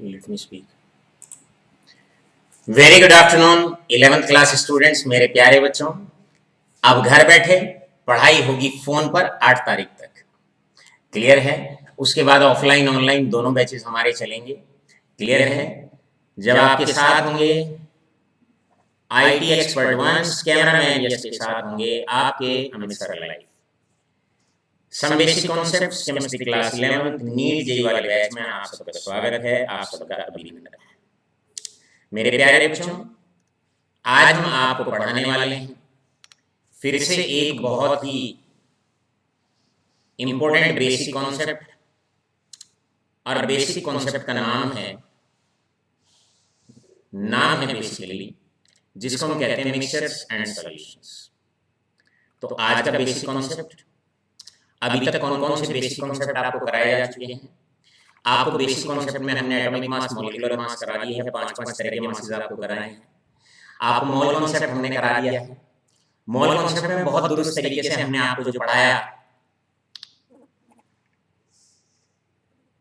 Let me speak. Very good afternoon 11th class students, मेरे प्यारे बच्चों। अब घर बैठे पढ़ाई होगी फोन पर 8 तारीख तक। क्लियर है? उसके बाद ऑफलाइन ऑनलाइन दोनों बैचेस हमारे चलेंगे। क्लियर है? जब आपके साथ होंगे IT expert once cameraman Yash के साथ होंगे आपके Amit sir live. Some basic concepts chemistry class 11th NEET JEE वाले बैच में आप सबका स्वागत है, आप सबका अभिनंदन है। मेरे प्यारे बच्चों, आज हम आपको पढ़ाने वाले हैं फिर से एक बहुत ही इंपॉर्टेंट बेसिक कॉन्सेप्ट, और बेसिक कॉन्सेप्ट का नाम है बेसिकली जिसको हम कहते हैं मिक्सचर्स एंड सॉल्यूशंस। तो आज का बेसिक कॉन्सेप्ट, अभी तक कौन कौन से बेसिक कॉन्सेप्ट आपको कराए जा चुके हैं? आपको बेसिक कॉन्सेप्ट में हमने एटॉमिक मास, मॉलिक्यूलर मास करा दिया है, 5-5 तरह के मासेस आपको कराए हैं। आपको मोल कॉन्सेप्ट हमने करा दिया है। मोल कॉन्सेप्ट में बहुत दुरुस्त तरीके से हमने आपको जो पढ़ाया,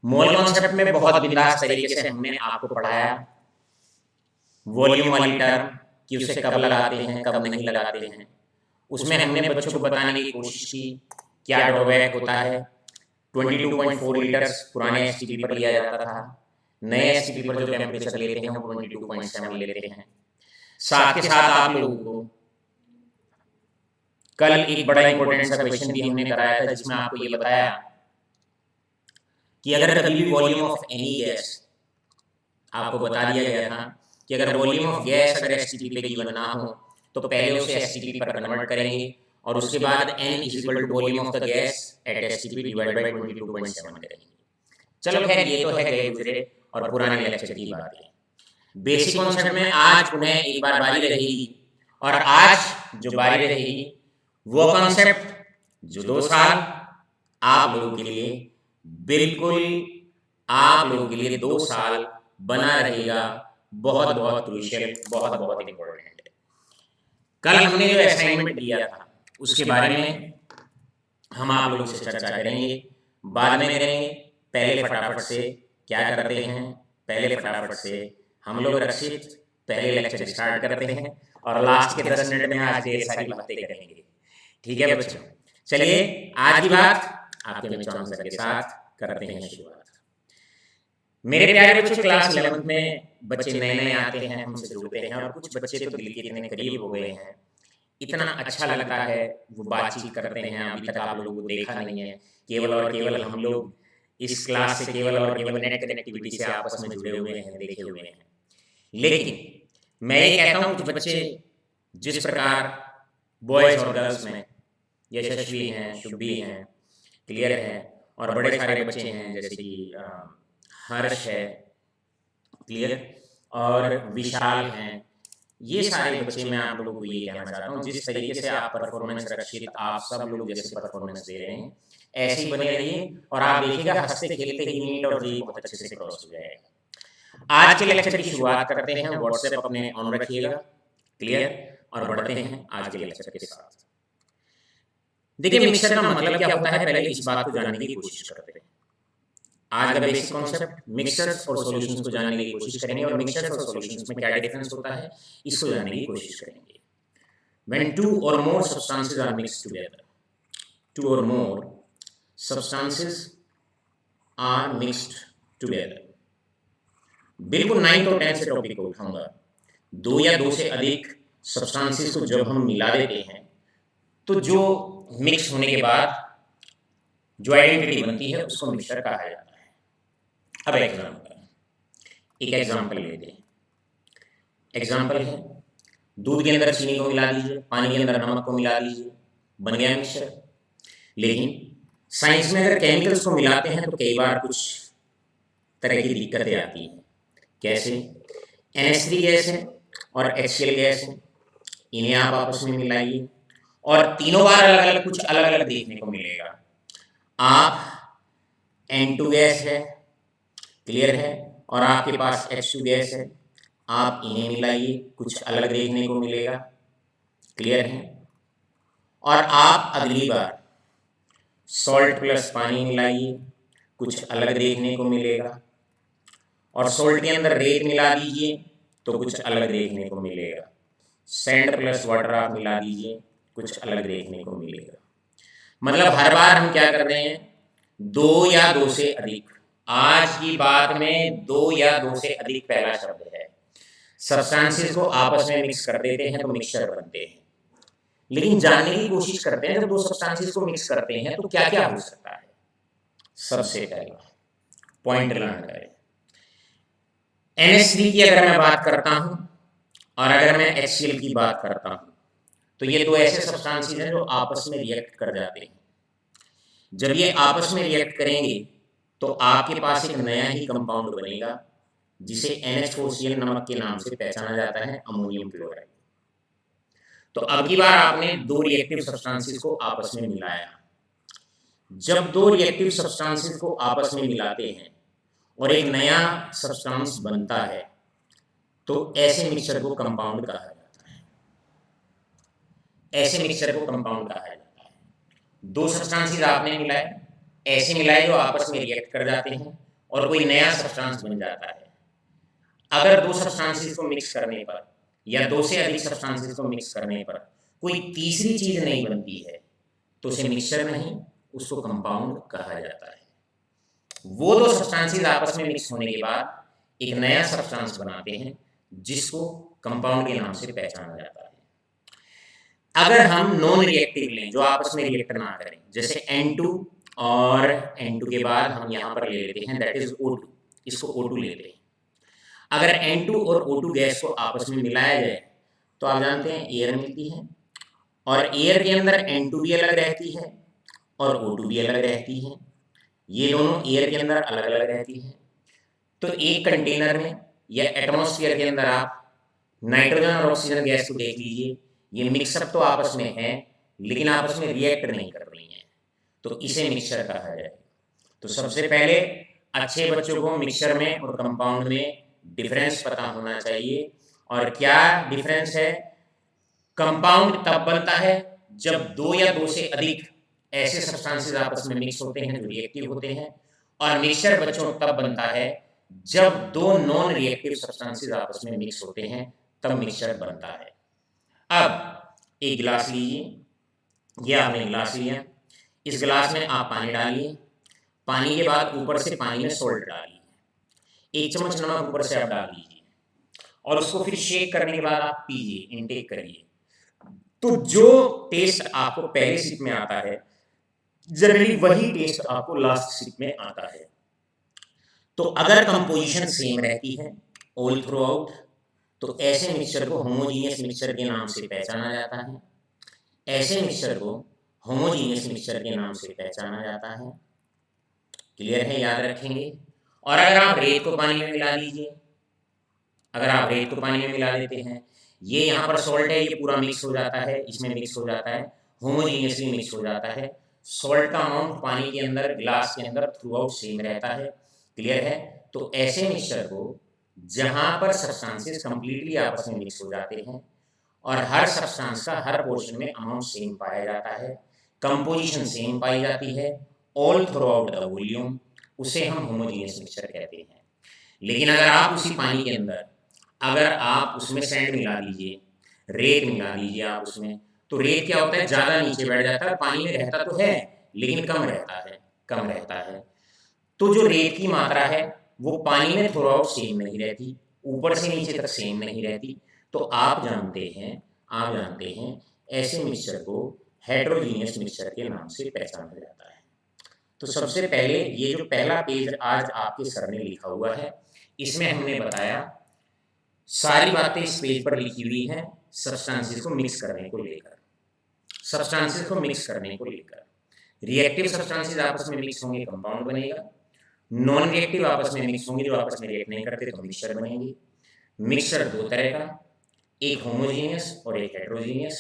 मोल कॉन्सेप्ट में बहुत बिंदास तरीके से हमने आपको पढ़ाया वॉल्यूम वाली टर्म कि उसे कब लगाते हैं कब नहीं लगाते हैं। उसमें हमने बच्चों को बताने की कोशिश की क्या ड्रॉबैक होता है। 22.4 लीटर्स पुराने एसटीपी पर लिया जाता था, नए एसटीपी पर जो टेम्परेचर लेते हैं वो 22.7 लेते हैं। साथ के साथ आप लोगों को कल एक बड़ा इंपॉर्टेंट सा क्वेश्चन भी हमने कराया था जिसमें आपको ये बताया कि अगर कभी भी वॉल्यूम ऑफ एनी गैस, आपको बता दिया गया था कि अगर वॉल्यूम ऑफ गैस अगर एसटीपी पे गिवन ना हो तो पहले उसे एसटीपी पर कन्वर्ट करेंगे और उसके बाद n is equal to volume of the gas at STP divided by 22.7 करेंगे। चलो खैर ये तो है गए गुजरे और पुराने लेक्चर की बात है। बेसिक कॉन्सेप्ट में आज उन्हें एक बार बारी रहेगी, और आज जो बारी रहेगी वो कॉन्सेप्ट जो 2 साल आप लोगों के लिए, बिल्कुल आप लोगों के लिए 2 साल बना रहेगा, बहुत बहुत क्रूशियल, बहुत बहुत इंपॉर्टेंट है। कल हमने जो असाइनमेंट दिया था उसके बारे में हम आप लोगों से चर्चा करेंगे, बाद में करेंगे। पहले फटाफट से क्या करते हैं, पहले फटाफट से हम लोग रक्षित पहले लेक्चर स्टार्ट करते हैं और लास्ट के 10 मिनट में आज ढेर सारी बातें करेंगे। ठीक है बच्चों, चलिए आज की बात आपके मित्र सर के साथ करते हैं शुरुआत। मेरे प्यारे बच्चों, क्लास 11th में बच्चे नए नए आते हैं, हमसे जुड़ते हैं, और कुछ बच्चे तो दिल के इतने करीब हो गए हैं, इतना अच्छा लगता है वो बातचीत करते हैं। अभी तक आप लोगों को देखा नहीं है, केवल और केवल हम लोग इस क्लास से केवल और केवल नेट कनेक्टिविटी से आपस में जुड़े हुए हैं, देखे हुए हैं। लेकिन मैं ये कहता हूँ कि बच्चे जिस प्रकार बॉयज और गर्ल्स में यशस्वी हैं, शुभी हैं, क्लियर है, और बड़े सारे बच्चे हैं जैसे कि हर्ष है, क्लियर, और विशाल हैं, ये सारे बच्चे मैं आप लोगों को ये कहना चाहता हूँ जिस तरीके से आप परफॉर्मेंस रक्षित, आप सब लोग जैसे परफॉर्मेंस दे रहे हैं ऐसे ही बने रहिए, और आप देखिएगा हंसते खेलते ही नीट और जी बहुत अच्छे से क्रॉस हो जाएगा। आज के लेक्चर की शुरुआत करते हैं, व्हाट्सएप अपने ऑन रखिएगा, क्लियर, और बढ़ते हैं आज के लेक्चर के साथ। देखिए मिक्सचर का मतलब क्या होता है, पहले इस बात को जानने की कोशिश करते हैं। आज का बेसिक कॉन्सेप्ट मिक्सचर्स और सॉल्यूशंस को जानने की कोशिश करेंगे, और मिक्सचर्स और सॉल्यूशंस में क्या डिफरेंस होता है इसको जानने की कोशिश करेंगे। When two or more substances are mixed together, two or more substances are mixed together, बिल्कुल 9th और 10th से टॉपिक को उठाऊंगा। 2 या 2 से अधिक सब्सटेंसेस को जब हम मिला देते हैं तो जो मिक्स होने के बाद जो आइडेंटिटी बनती है उसको मिक्सचर कहा जाता है। अब एक एग्जांपल लेते हैं। एग्जांपल है, दूध के अंदर चीनी को मिला दीजिए, पानी के अंदर नमक को मिला दीजिए, बन गया मिक्सचर। लेकिन साइंस में अगर केमिकल्स को मिलाते हैं तो कई बार कुछ तरह की दिक्कतें आती हैं। कैसे? NH3 गैस है और HCl गैस है, इन्हें आप आपस में मिलाइए और तीनों बार अलग अलग कुछ अलग अलग देखने को मिलेगा। आप N2 गैस है, क्लियर है, और आपके पास H2 गैस है, आप इन्हें मिलाइए, कुछ अलग देखने को मिलेगा, क्लियर है। और आप अगली बार सॉल्ट प्लस पानी मिलाइए, कुछ अलग देखने को मिलेगा। और सोल्ट के अंदर रेत मिला दीजिए तो कुछ अलग देखने को मिलेगा। सैंड प्लस वाटर आप मिला दीजिए, कुछ अलग देखने को मिलेगा। मतलब हर बार हम क्या कर रहे हैं, दो या दो से अधिक। आज की बात में दो या दो से अधिक पहला शब्द है। सब्सटेंसेस को आपस में मिक्स कर देते हैं तो मिक्सचर बनते हैं। लेकिन जानने की कोशिश करते हैं, जब दो सब्सटेंसेस को मिक्स करते हैं तो क्या क्या हो सकता है। सबसे पहला पॉइंट लर्न करें, NH3 की अगर मैं बात करता हूं और अगर मैं HCl की बात करता हूं, तो ये दो ऐसे सब्सटेंसेस हैं जो आपस में रिएक्ट कर जाते हैं। जब ये आपस में रिएक्ट करेंगे तो आपके पास एक नया ही कंपाउंड बनेगा जिसे NH4Cl नमक के नाम से पहचाना जाता है, अमोनियम क्लोराइड। तो अब की बार आपने दो रिएक्टिव सब्सटेंसेस को आपस में मिलाया। जब दो रिएक्टिव सब्सटेंसेस को आपस में मिलाते हैं और एक नया सब्सटेंस बनता है तो ऐसे मिक्सचर को कंपाउंड कहा जाता है। ऐसे मिक्सचर को कंपाउंड कहा जाता है। दो सब्सटेंसेस आपने मिलाए, ऐसे मिलाए जो आपस में रिएक्ट कर जाते हैं और कोई नया सब्सटेंस बन जाता है। अगर दो सब्सटेंसेस को मिक्स करने पर या दो से अधिक सब्सटेंसेस को मिक्स करने पर कोई तीसरी चीज नहीं बनती है तो उसे मिक्सचर नहीं, उसको कंपाउंड कहा जाता है। वो दो सब्सटेंसेस आपस में मिक्स होने के बाद एक नया सब्सटेंस बनाते हैं जिसको कंपाउंड के नाम से पहचाना जाता है। अगर हम नॉन रिएक्टिव लें जो आपस में रिएक्ट ना करें, जैसे N2 और N2 के बाद हम यहाँ पर ले लेते हैं दैट इज O2, इसको O2 लेते हैं। अगर N2 और O2 गैस को आपस में मिलाया जाए तो आप जानते हैं एयर मिलती है, और एयर के अंदर N2 भी अलग रहती है और O2 भी अलग रहती है। ये दोनों एयर के अंदर अलग अलग रहती है। तो एक कंटेनर में या एटमॉस्फेयर के अंदर आप नाइट्रोजन और ऑक्सीजन गैस को देख लीजिए, ये मिक्सअप तो आपस में है लेकिन आपस में रिएक्ट नहीं कर रही हैं, तो इसे मिक्सचर कहा जाए। तो सबसे पहले अच्छे बच्चों को मिक्सचर में और कंपाउंड में डिफरेंस पता होना चाहिए। और क्या डिफरेंस है, कंपाउंड तब बनता है जब दो या दो से अधिक ऐसे सब्सटेंसेस आपस में मिक्स होते हैं जो रिएक्टिव होते हैं, और मिक्सचर बच्चों तब बनता है जब दो नॉन रिएक्टिव सब्सटेंसेस आपस में मिक्स होते हैं, तब मिक्सचर बनता है। अब एक गिलास लीजिए, ये आपने गिलास लिया, इस गिलास में आप पानी डालिए, पानी के बाद ऊपर से पानी में सोल्ट डालिए, एक चम्मच नमक ऊपर से आप डाल दीजिए और उसको फिर शेक करने के बाद आप पीजिए, इनटेक करिए। तो जो टेस्ट आपको पहले सिप में आता है जनरली वही टेस्ट आपको लास्ट सिप में आता है। तो अगर कंपोजिशन सेम रहती है ऑल थ्रू आउट तो ऐसे मिक्सचर को होमोजीनियस मिक्सचर के नाम से पहचाना जाता है। ऐसे मिक्सचर को होमोजीनियस मिक्सचर के नाम से पहचाना जाता है। क्लियर है, याद रखेंगे। और अगर आप रेत को पानी में मिला लीजिए, अगर आप रेत को पानी में मिला देते हैं, ये यहाँ पर सॉल्ट है, ये पूरा मिक्स हो जाता है, इसमें मिक्स हो जाता है, होमोजीनियसली मिक्स हो जाता है। सॉल्ट का अमाउंट पानी के अंदर, ग्लास के अंदर थ्रू आउट सेम रहता है। क्लियर है। तो ऐसे मिक्सचर को जहां पर सब्सटेंसेस कंप्लीटली आपस में मिक्स हो जाते हैं और हर सब्सटेंस का हर पोर्शन में अमाउंट सेम पाया जाता है, कंपोजिशन सेम पाई जाती है all through out the volume, उसे हम होमोजीनियस मिक्सचर कहते हैं। लेकिन अगर आप उसी पानी के अंदर अगर आप उसमें सैंड मिला दीजिए, रेत मिला दीजिए आप उसमें, तो रेत क्या होता है, ज़्यादा नीचे बैठ जाता है, पानी में रहता तो है लेकिन कम रहता है, कम रहता है। तो जो रेत की मात्रा है वो पानी में थोड़ा और सेम नहीं रहती, ऊपर से नीचे तक सेम नहीं रहती। तो आप जानते हैं ऐसे मिक्सचर को हेटेरोजीनियस मिक्सचर के नाम से पहचाना जाता है। तो सबसे पहले ये जो पहला पेज आज आपके सर ने लिखा हुआ है, इसमें हमने बताया सारी बातें इस पेज पर लिखी हुई हैं सब्सटेंसेस को मिक्स करने को लेकर, सब्सटेंसेस को मिक्स करने को लेकर। रिएक्टिव सब्सटेंसेस आपस में मिक्स होंगे कंपाउंड बनेगा, नॉन रिएक्टिव आपस में मिक्स होंगे जो आपस में रिएक्ट नहीं करते तो मिक्सचर बनेंगे। मिक्सचर दो तरह का, एक होमोजीनियस और एक हेटेरोजीनियस।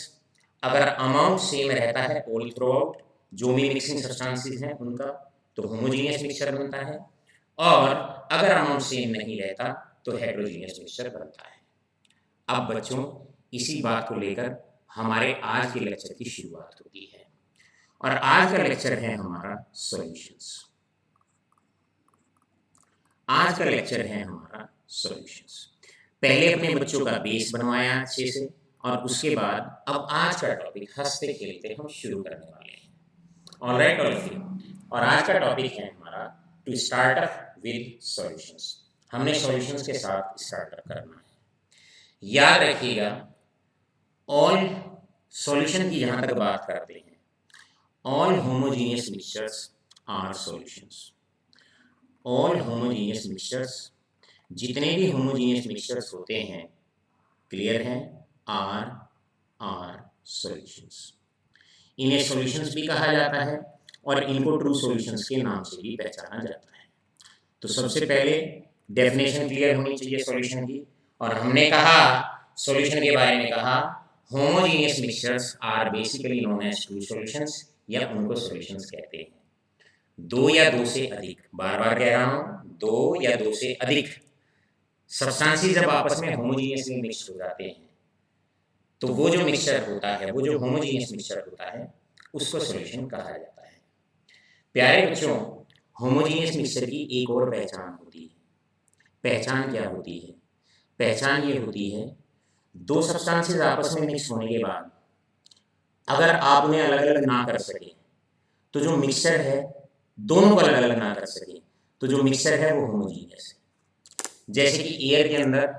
अगर अमाउंट सेम रहता है ऑल थ्रू आउट जो भी मिक्सिंग सब्सटेंसेस हैं उनका, तो होमोजीनियस मिक्सचर बनता है, और अगर अमाउंट सेम नहीं रहता तो हेटेरोजीनियस मिक्सचर बनता है। अब बच्चों इसी बात को लेकर हमारे आज के लेक्चर की शुरुआत होती है, और आज का लेक्चर है हमारा सॉल्यूशंस। आज का लेक्चर है हमारा सॉल्यूशंस। पहले अपने बच्चों का बेस बनवाया अच्छे से, और उसके बाद अब आज का टॉपिक हंसते खेलते हम शुरू करने वाले हैं। Alright all of you. और आज का टॉपिक है हमारा to start up with solutions. हमने सॉल्यूशंस के साथ स्टार्ट अप करना है। याद रखिएगा, ऑल सॉल्यूशन की जहां तक बात करते हैं, all homogeneous mixtures are solutions. All homogeneous mixtures, जितने भी होमोजीनियस मिक्सचर्स होते हैं, क्लियर हैं, आर सॉल्यूशंस। इन्हें सॉल्यूशंस भी कहा जाता है और इनको ट्रू सॉल्यूशंस के नाम से भी पहचाना जाता है। तो सबसे पहले डेफिनेशन क्लियर होनी चाहिए सॉल्यूशन की। और हमने कहा सॉल्यूशन के बारे में कहा, homogeneous mixtures are basically known as true solutions, या उनको सॉल्यूशंस कहते हैं। दो या दो से अधिक, बार बार कह रहा हूं, दो या दो से अधिक सब्सटेंसेस जब आपस में होमोजीनियसली मिक्स हो जाते हैं, तो वो जो मिक्सचर होता है, वो जो होमोजीनियस मिक्सचर होता है, उसको सॉल्यूशन कहा जाता है। प्यारे बच्चों, होमोजीनियस मिक्सचर की एक और पहचान होती है। पहचान क्या होती है? पहचान ये होती है, दो सब्सटेंसेस आपस में मिक्स होने के बाद अगर आप उन्हें अलग अलग ना कर सके, तो जो मिक्सचर है दोनों को अलग अलग ना कर सके, तो जो मिक्सचर है वो होमोजीनियस है। जैसे कि एयर के अंदर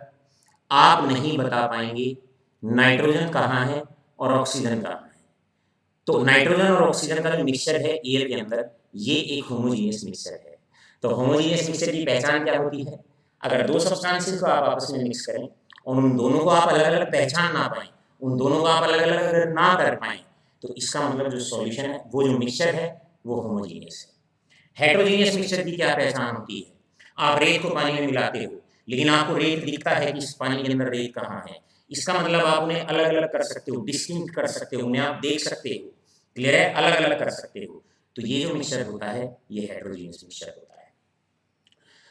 आप नहीं बता पाएंगे नाइट्रोजन कहाँ है और ऑक्सीजन कहाँ है। तो नाइट्रोजन और ऑक्सीजन का जो मिक्सचर है एयर के अंदर, ये एक होमोजीनियस मिक्सचर है। तो होमोजीनियस मिक्सचर की पहचान क्या होती है? अगर दो सब्सटेंसेस को आप आपस में मिक्स करें और उन दोनों को आप अलग अलग पहचान ना पाएं, उन दोनों को आप अलग अलग अगर ना कर पाएं, तो इसका मतलब जो सॉल्यूशन है, वो जो मिक्सचर है, वो होमोजीनियस है। हेटेरोजीनियस मिक्सचर की क्या पहचान होती है? आप रेत को पानी में मिलाते हो, लेकिन आपको रेत दिखता है कि इस पानी के अंदर रेत कहाँ है। इसका मतलब आप उन्हें अलग अलग कर सकते हो, डिस्टिंक्ट कर सकते हो, उन्हें आप देख सकते हो, क्लियर है, अलग अलग कर सकते हो। तो ये जो मिक्सचर होता है, ये हेटेरोजीनियस मिक्सचर होता है।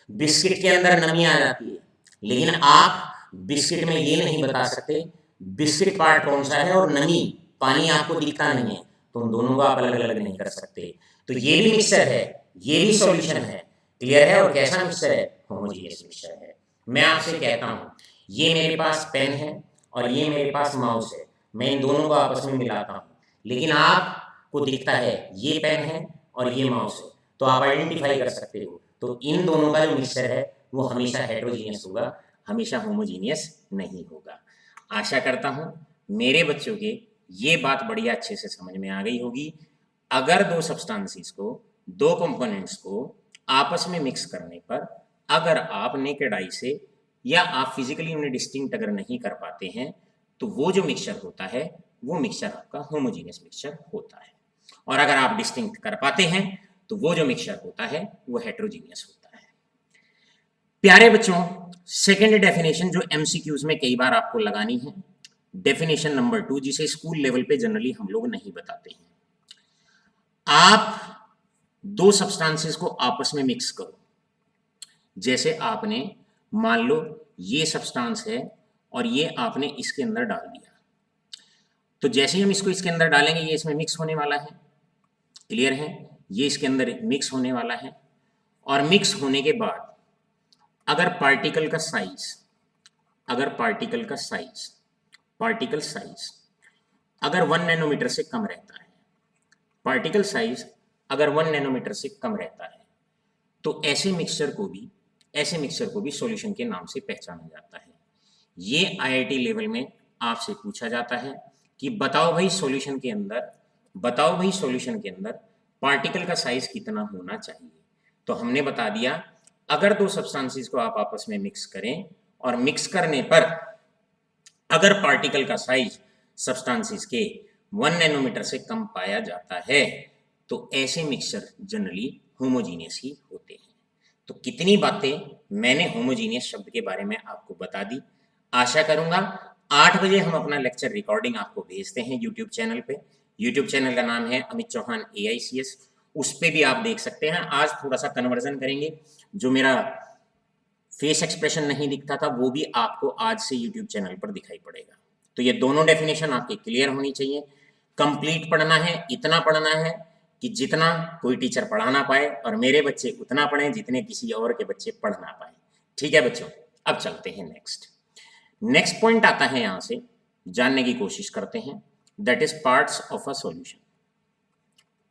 बिस्किट के अंदर नमी आ जाती है, लेकिन आप बिस्किट में ये नहीं बता सकते बिस्किट पार्ट कौन सा है और नमी पानी आपको दिखता नहीं है, तो उन दोनों को आप अलग अलग नहीं कर सकते। तो ये भी मिक्सचर है, ये भी सॉल्यूशन है, क्लियर है। और कैसा मिक्सचर है? होमोजीनियस मिक्सचर है। मैं आपसे कहता हूँ, ये मेरे पास पेन है और ये मेरे पास माउस है, मैं इन दोनों को आपस में मिलाता हूँ, लेकिन आपको दिखता है ये पेन है और ये माउस है, तो आप आइडेंटिफाई कर सकते हो। तो इन दोनों का जो मिक्सचर है वो हमेशा हेटेरोजीनियस होगा, हमेशा होमोजीनियस नहीं होगा। आशा करता हूँ मेरे बच्चों के ये बात बढ़िया अच्छे से समझ में आ गई होगी। अगर दो सब्सटेंसेस को, दो कंपोनेंट्स को आपस में मिक्स करने पर अगर आप नेकेड आई से या आप फिजिकली उन्हें डिस्टिंक्ट अगर नहीं कर पाते हैं, तो वो जो मिक्सचर होता है, वो मिक्सचर आपका होमोजीनियस मिक्सचर होता है। और अगर आप डिस्टिंक्ट कर पाते हैं, तो वो जो मिक्सचर होता है वो हेटेरोजीनियस होता है। प्यारे बच्चों, सेकंड डेफिनेशन जो एमसीक्यूज में कई बार आपको लगानी है, डेफिनेशन नंबर 2, जिसे स्कूल लेवल पे जनरली हम लोग नहीं बताते हैं। आप दो सब्सटेंसेस को आपस में मिक्स करो। जैसे आपने मान लो ये सब्सटेंस है और ये आपने इसके अंदर डाल दिया, तो जैसे ही हम इसको इसके अंदर डालेंगे, ये इसमें मिक्स होने वाला है, क्लियर है, ये इसके अंदर मिक्स होने वाला है। और मिक्स होने के बाद अगर पार्टिकल का साइज, अगर पार्टिकल का साइज, पार्टिकल साइज अगर 1 नैनोमीटर से कम रहता है, पार्टिकल साइज अगर 1 नैनोमीटर से कम रहता है, तो ऐसे मिक्सचर को भी, ऐसे मिक्सचर को भी सॉल्यूशन के नाम से पहचाना जाता है। ये आईआईटी लेवल में आपसे पूछा जाता है कि बताओ भाई सॉल्यूशन के अंदर, बताओ भाई सॉल्यूशन के अंदर पार्टिकल का साइज कितना होना चाहिए। तो हमने बता दिया, अगर दो सब्सटेंसेस को आप आपस में मिक्स करें और मिक्स करने पर अगर पार्टिकल का साइज सब्सटेंसेस के 1 नैनोमीटर से कम पाया जाता है, तो ऐसे मिक्सचर जनरली होमोजीनियस ही होते हैं। तो कितनी बातें मैंने होमोजीनियस शब्द के बारे में आपको बता दी। आशा करूंगा 8 बजे हम अपना लेक्चर रिकॉर्डिंग आपको भेजते हैं यूट्यूब चैनल पे। यूट्यूब चैनल का नाम है अमित चौहान AICS, उस पर भी आप देख सकते हैं। आज थोड़ा सा कन्वर्जन करेंगे, जो मेरा फेस एक्सप्रेशन नहीं दिखता था वो भी आपको आज से यूट्यूब चैनल पर दिखाई पड़ेगा। तो ये दोनों डेफिनेशन आपके क्लियर होनी चाहिए, कंप्लीट पढ़ना है, इतना पढ़ना है कि जितना कोई टीचर पढ़ा ना पाए और मेरे बच्चे उतना पढ़ें जितने किसी और के बच्चे पढ़ ना पाए। ठीक है बच्चों, अब चलते हैं नेक्स्ट पॉइंट आता है, यहां से जानने की कोशिश करते हैं, that is parts of a solution.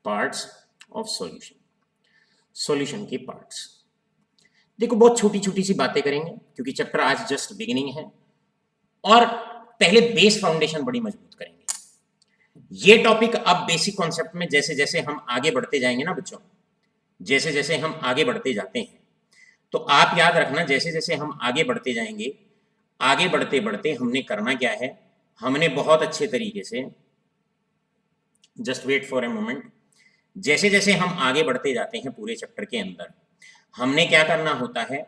Parts of solution, solution के पार्ट्स। देखो बहुत छोटी छोटी सी बातें करेंगे क्योंकि चैप्टर आज जस्ट बिगिनिंग है, और पहले बेस फाउंडेशन बड़ी मजबूत करेंगे। ये टॉपिक अब बेसिक कॉन्सेप्ट में जैसे जैसे हम आगे बढ़ते जाएंगे ना बच्चों, जैसे जैसे हम आगे बढ़ते जाते हैं, तो आप याद रखना जैसे जैसे हम आगे बढ़ते जाएंगे, आगे बढ़ते बढ़ते हमने करना क्या है, हमने बहुत अच्छे तरीके से, just wait for a moment, जैसे जैसे हम आगे बढ़ते जाते हैं पूरे चैप्टर के अंदर, हमने क्या करना होता है,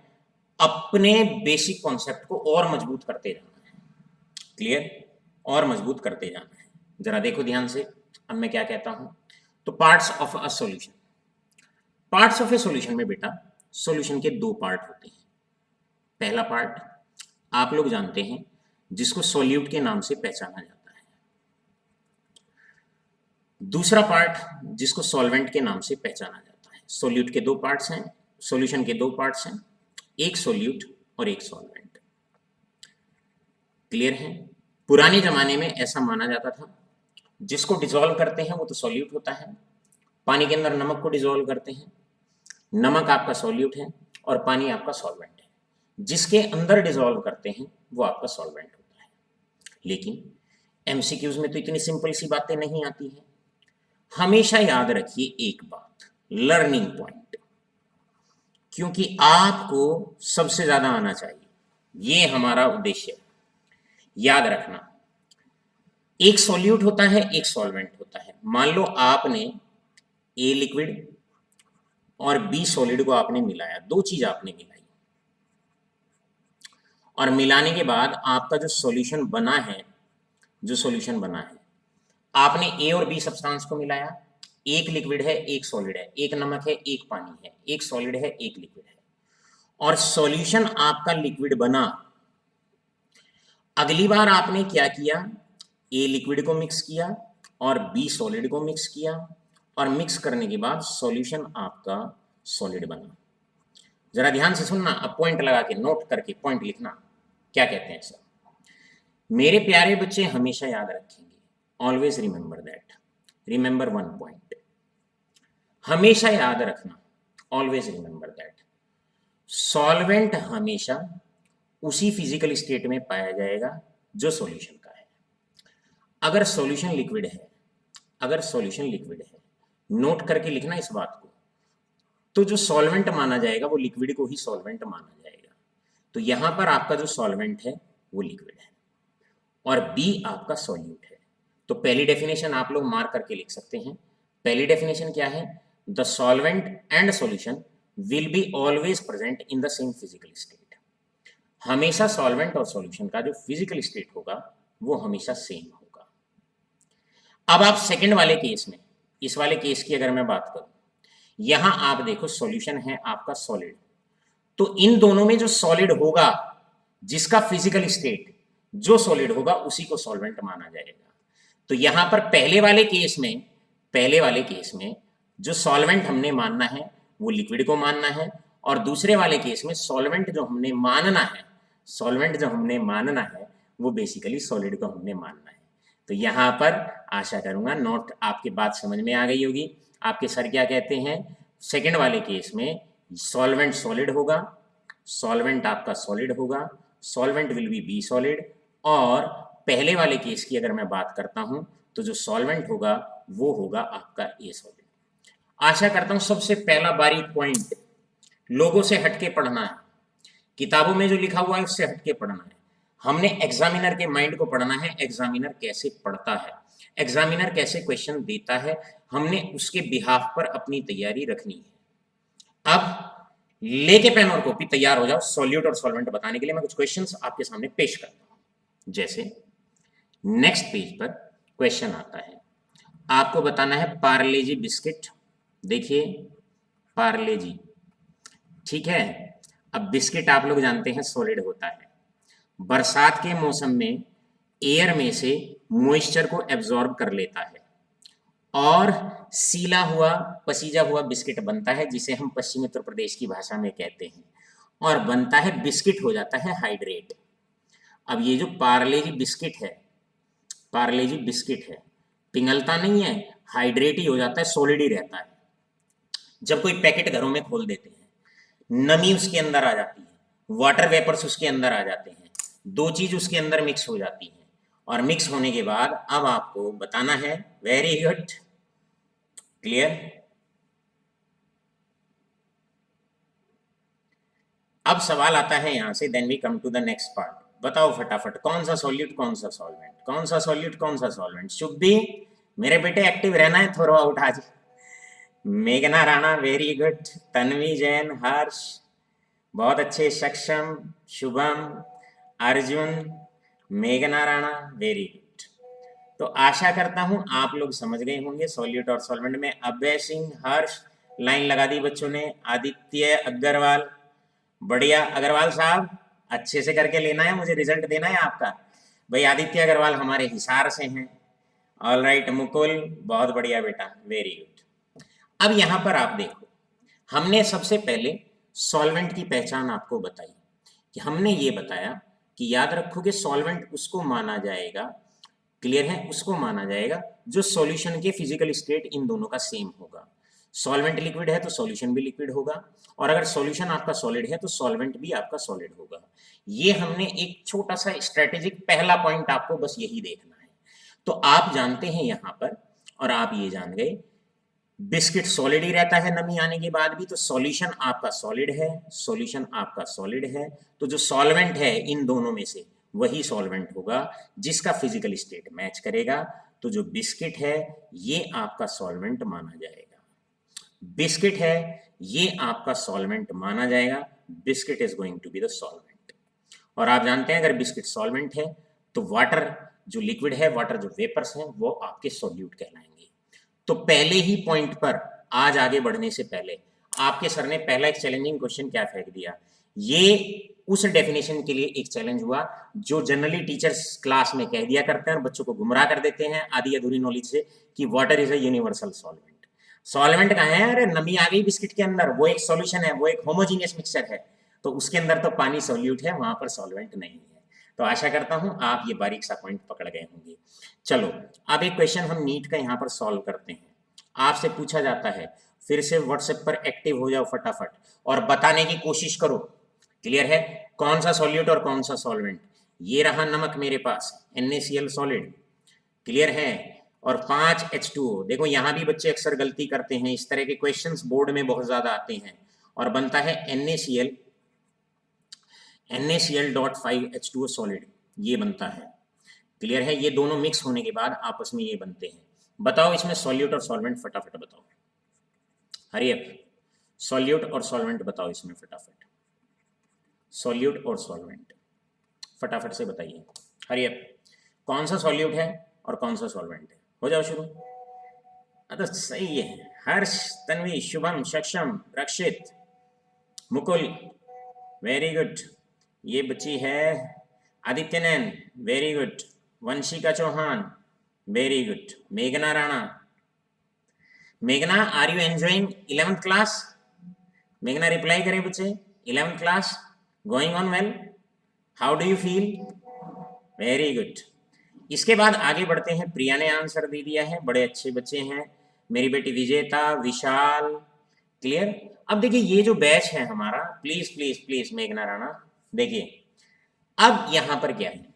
अपने बेसिक कॉन्सेप्ट को और मजबूत करते जाना है। क्लियर? और मजबूत करते जाना है। जरा देखो ध्यान से, अब मैं क्या कहता हूं। तो parts of a solution, parts of A solution में बेटा सॉल्यूशन के दो पार्ट होते हैं। पहला पार्ट आप लोग जानते हैं जिसको सॉल्यूट के नाम से पहचाना जाता है, दूसरा पार्ट जिसको सॉल्वेंट के नाम से पहचाना जाता है। सॉल्यूट के दो पार्ट्स हैं, सॉल्यूशन के दो पार्ट्स हैं, एक सॉल्यूट और एक सॉल्वेंट। क्लियर है? पुराने जमाने में ऐसा माना जाता था जिसको डिसॉल्व करते हैं वो तो सॉल्यूट होता है। पानी के अंदर नमक को डिसॉल्व करते हैं, नमक आपका सॉल्यूट है और पानी आपका सॉल्वेंट है। जिसके अंदर डिसॉल्व करते हैं वो आपका सॉल्वेंट होता है। लेकिन एमसीक्यूज में तो इतनी सिंपल सी बातें नहीं आती हैं। हमेशा याद रखिए एक बात, लर्निंग पॉइंट, क्योंकि आपको सबसे ज्यादा आना चाहिए, ये हमारा उद्देश्य है। याद रखना, एक सॉल्यूट होता है, एक सॉल्वेंट होता है। मान लो आपने ए लिक्विड और बी सॉलिड को आपने मिलाया, दो चीज आपने मिलाई, और मिलाने के बाद आपका जो सॉल्यूशन बना है, जो सॉल्यूशन बना है, आपने ए और बी सब्सटेंस को मिलाया, एक लिक्विड है एक सॉलिड है, एक नमक है एक पानी है, एक सॉलिड है एक लिक्विड है, और सॉल्यूशन आपका लिक्विड बना। अगली बार आपने क्या किया, ए लिक्विड को मिक्स किया और बी सॉलिड को मिक्स किया, और मिक्स करने के बाद सॉल्यूशन आपका सॉलिड बना। जरा ध्यान से सुनना, अब पॉइंट लगा के नोट करके पॉइंट लिखना, क्या कहते हैं सर। मेरे प्यारे बच्चे हमेशा याद रखेंगे, always remember that, remember one point, हमेशा याद रखना, ऑलवेज रिमेंबर दैट, सॉल्वेंट हमेशा उसी फिजिकल स्टेट में पाया जाएगा जो सॉल्यूशन का है। अगर सॉल्यूशन लिक्विड है, अगर सॉल्यूशन लिक्विड है, नोट करके लिखना इस बात को, तो जो सॉल्वेंट माना जाएगा वो लिक्विड को ही सॉल्वेंट माना जाएगा। तो यहां पर आपका जो सॉल्वेंट है वो लिक्विड है और बी आपका सॉल्यूट है। तो पहली डेफिनेशन आप लोग मार्क करके लिख सकते हैं। पहली डेफिनेशन क्या है, the solvent and solution will be always present in the same physical state. हमेशा सॉल्वेंट और सॉल्यूशन का जो फिजिकल स्टेट होगा वो हमेशा सेम होगा। अब आप सेकंड वाले केस में, इस वाले केस की अगर मैं बात करूं, यहां आप देखो सॉल्यूशन है आपका सॉलिड, तो इन दोनों में जो सॉलिड होगा, जिसका फिजिकल स्टेट जो सॉलिड होगा उसी को सॉल्वेंट माना जाएगा। तो यहां पर पहले वाले केस में, पहले वाले केस में जो सॉल्वेंट हमने मानना है वो लिक्विड को मानना है, और दूसरे वाले केस में सॉल्वेंट जो हमने मानना है, सॉल्वेंट जो हमने मानना है वो बेसिकली सॉलिड को हमने मानना है। तो यहां पर आशा करूंगा नोट आपकी बात समझ में आ गई होगी। आपके सर क्या कहते हैं, सेकंड वाले केस में सॉल्वेंट सॉलिड होगा, सॉल्वेंट आपका सॉलिड होगा, solvent will be be solid, और पहले वाले केस की अगर मैं बात करता हूं तो जो सॉल्वेंट होगा वो होगा आपका ए सॉलिड। आशा करता हूं सबसे पहला बारीक पॉइंट, लोगों से हटके पढ़ना है, किताबों में जो लिखा हुआ है उससे हटके पढ़ना है। हमने एग्जामिनर के माइंड को पढ़ना है, एग्जामिनर कैसे पढ़ता है, एग्जामिनर कैसे क्वेश्चन देता है, हमने उसके बिहाफ पर अपनी तैयारी रखनी है। अब लेके पेन और कॉपी तैयार हो जाओ, सॉल्यूट और सॉल्वेंट बताने के लिए मैं कुछ क्वेश्चंस आपके सामने पेश करता हूं। जैसे नेक्स्ट पेज पर क्वेश्चन आता है, आपको बताना है पार्ले जी बिस्किट, देखिए पार्ले जी, ठीक है। अब बिस्किट आप लोग जानते हैं सॉलिड होता है, बरसात के मौसम में एयर में से मॉइस्चर को एब्जॉर्ब कर लेता है और सीला हुआ पसीजा हुआ बिस्किट बनता है, जिसे हम पश्चिमी उत्तर प्रदेश की भाषा में कहते हैं, और बनता है बिस्किट, हो जाता है हाइड्रेट। अब ये जो पार्ले जी बिस्किट है, पार्ले जी बिस्किट है, पिघलता नहीं है, हाइड्रेट ही हो जाता है, सॉलिड ही रहता है। जब कोई पैकेट घरों में खोल देते हैं, नमी उसके अंदर आ जाती है, वाटर वेपर्स उसके अंदर आ जाते हैं, दो चीज उसके अंदर मिक्स हो जाती है, और मिक्स होने के बाद अब आपको बताना है, वेरी गुड, क्लियर। अब सवाल आता है यहां से, then we come to the next part. बताओ फटाफट, कौन सा सॉल्यूट कौन सा सॉल्वेंट, कौन सा सॉल्यूट कौन सा सॉल्वेंट। शुभ भी मेरे बेटे एक्टिव रहना है, थ्रो आउट आज। मेघना राणा वेरी गुड, तन्वी जैन, हर्ष बहुत अच्छे, सक्षम, शुभम, अर्जुन, मेघना राणा वेरी गुड। तो आशा करता हूं आप लोग समझ गए होंगे सॉल्यूट और सॉल्वेंट में। अभय सिंह, हर्ष, लाइन लगा दी बच्चों ने। आदित्य अग्रवाल, बढ़िया अग्रवाल साहब, अच्छे से करके लेना है, मुझे रिजल्ट देना है आपका। भाई आदित्य अग्रवाल हमारे हिसार से हैं। ऑल राइट मुकुल, बहुत बढ़िया बेटा, वेरी गुड। अब यहां पर आप देखो, हमने सबसे पहले सॉल्वेंट की पहचान आपको बताई, कि हमने ये बताया कि याद रखोगे सॉल्वेंट उसको माना जाएगा, क्लियर है, उसको माना जाएगा जो सॉल्यूशन के फिजिकल स्टेट इन दोनों का सेम होगा। सॉल्वेंट लिक्विड है तो सॉल्यूशन भी लिक्विड होगा, और अगर सॉल्यूशन आपका सॉलिड है तो सॉल्वेंट भी आपका सॉलिड होगा। ये हमने एक छोटा सा स्ट्रेटेजिक पहला पॉइंट, आपको बस यही देखना है। तो आप जानते हैं यहां पर, और आप ये जान गए, बिस्किट सॉलिड ही रहता है नमी आने के बाद भी, तो सॉल्यूशन आपका सॉलिड है, सॉल्यूशन आपका सॉलिड है, तो जो सॉल्वेंट है इन दोनों में से वही सॉल्वेंट होगा जिसका फिजिकल स्टेट मैच करेगा। तो जो बिस्किट है ये आपका सॉल्वेंट माना जाएगा, बिस्किट है ये आपका सॉल्वेंट माना जाएगा, biscuit is going to be the solvent. और आप जानते हैं अगर बिस्किट सॉल्वेंट है तो वाटर जो लिक्विड है, वाटर जो वेपर्स हैं, वो आपके सॉल्यूट कहलाएंगे। तो पहले ही पॉइंट पर, आज आगे बढ़ने से पहले, आपके सर ने पहला एक चैलेंजिंग क्वेश्चन क्या फेंक दिया, ये उस डेफिनेशन के लिए एक चैलेंज हुआ जो जनरली टीचर्स क्लास में कह दिया करते हैं और बच्चों को गुमराह कर देते हैं आधी अधूरी नॉलेज से, कि water is a universal solvent. Solvent कहाँ है, अरे नमी आ गई बिस्किट के अंदर, वो एक सॉल्यूशन है, वो एक होमोजीनियस मिक्सचर है, तो उसके अंदर तो पानी सॉल्यूट है, वहां पर सॉल्वेंट नहीं है। तो आशा करता हूं आप ये बारीक सा पॉइंट पकड़ गए होंगे। चलो अब एक क्वेश्चन हम नीट का यहां पर सॉल्व करते हैं। आपसे पूछा जाता है, फिर से व्हाट्सएप पर एक्टिव हो जाओ फटाफट और बताने की कोशिश करो, क्लियर है, कौन सा सॉल्यूट और कौन सा सॉल्वेंट। ये रहा नमक मेरे पास, NaCl सॉलिड, क्लियर है, और 5 H2O। देखो यहां भी बच्चे अक्सर गलती करते हैं, इस तरह के क्वेश्चंस बोर्ड में बहुत ज्यादा आते हैं, और बनता है NaCl.5H2O सॉलिड, ये बनता है, क्लियर है। ये दोनों मिक्स होने के बाद आपस में ये बनते हैं। बताओ इसमें सॉल्यूट और सॉल्वेंट, फटाफट बताओ, हरी अप, सॉल्यूट और सॉल्वेंट बताओ इसमें फटाफट, सॉल्यूट और सॉल्वेंट फटाफट से बताइए, हरी अप, कौन सा सॉल्यूट है और कौन सा सॉल्वेंट है, हो जाओ शुरू। तो सही है, हर्ष, तन्वी, शुभम, सक्षम, रक्षित, मुकुल, वेरी गुड, ये बच्ची है आदित्य नैन, very good, Vanshika Chauhan, very good, मेघना राणा। मेघना are you enjoying 11th class, मेघना रिप्लाई करें बच्चे, 11th class going on well, how do you feel, very good. इसके बाद आगे बढ़ते हैं, प्रिया ने आंसर दे दिया है, बड़े अच्छे बच्चे हैं, मेरी बेटी विजेता, विशाल, क्लियर। अब देखिए ये जो बैच है हमारा, प्लीज प्लीज प्लीज मेघना राणा, देखिए अब यहां पर क्या है,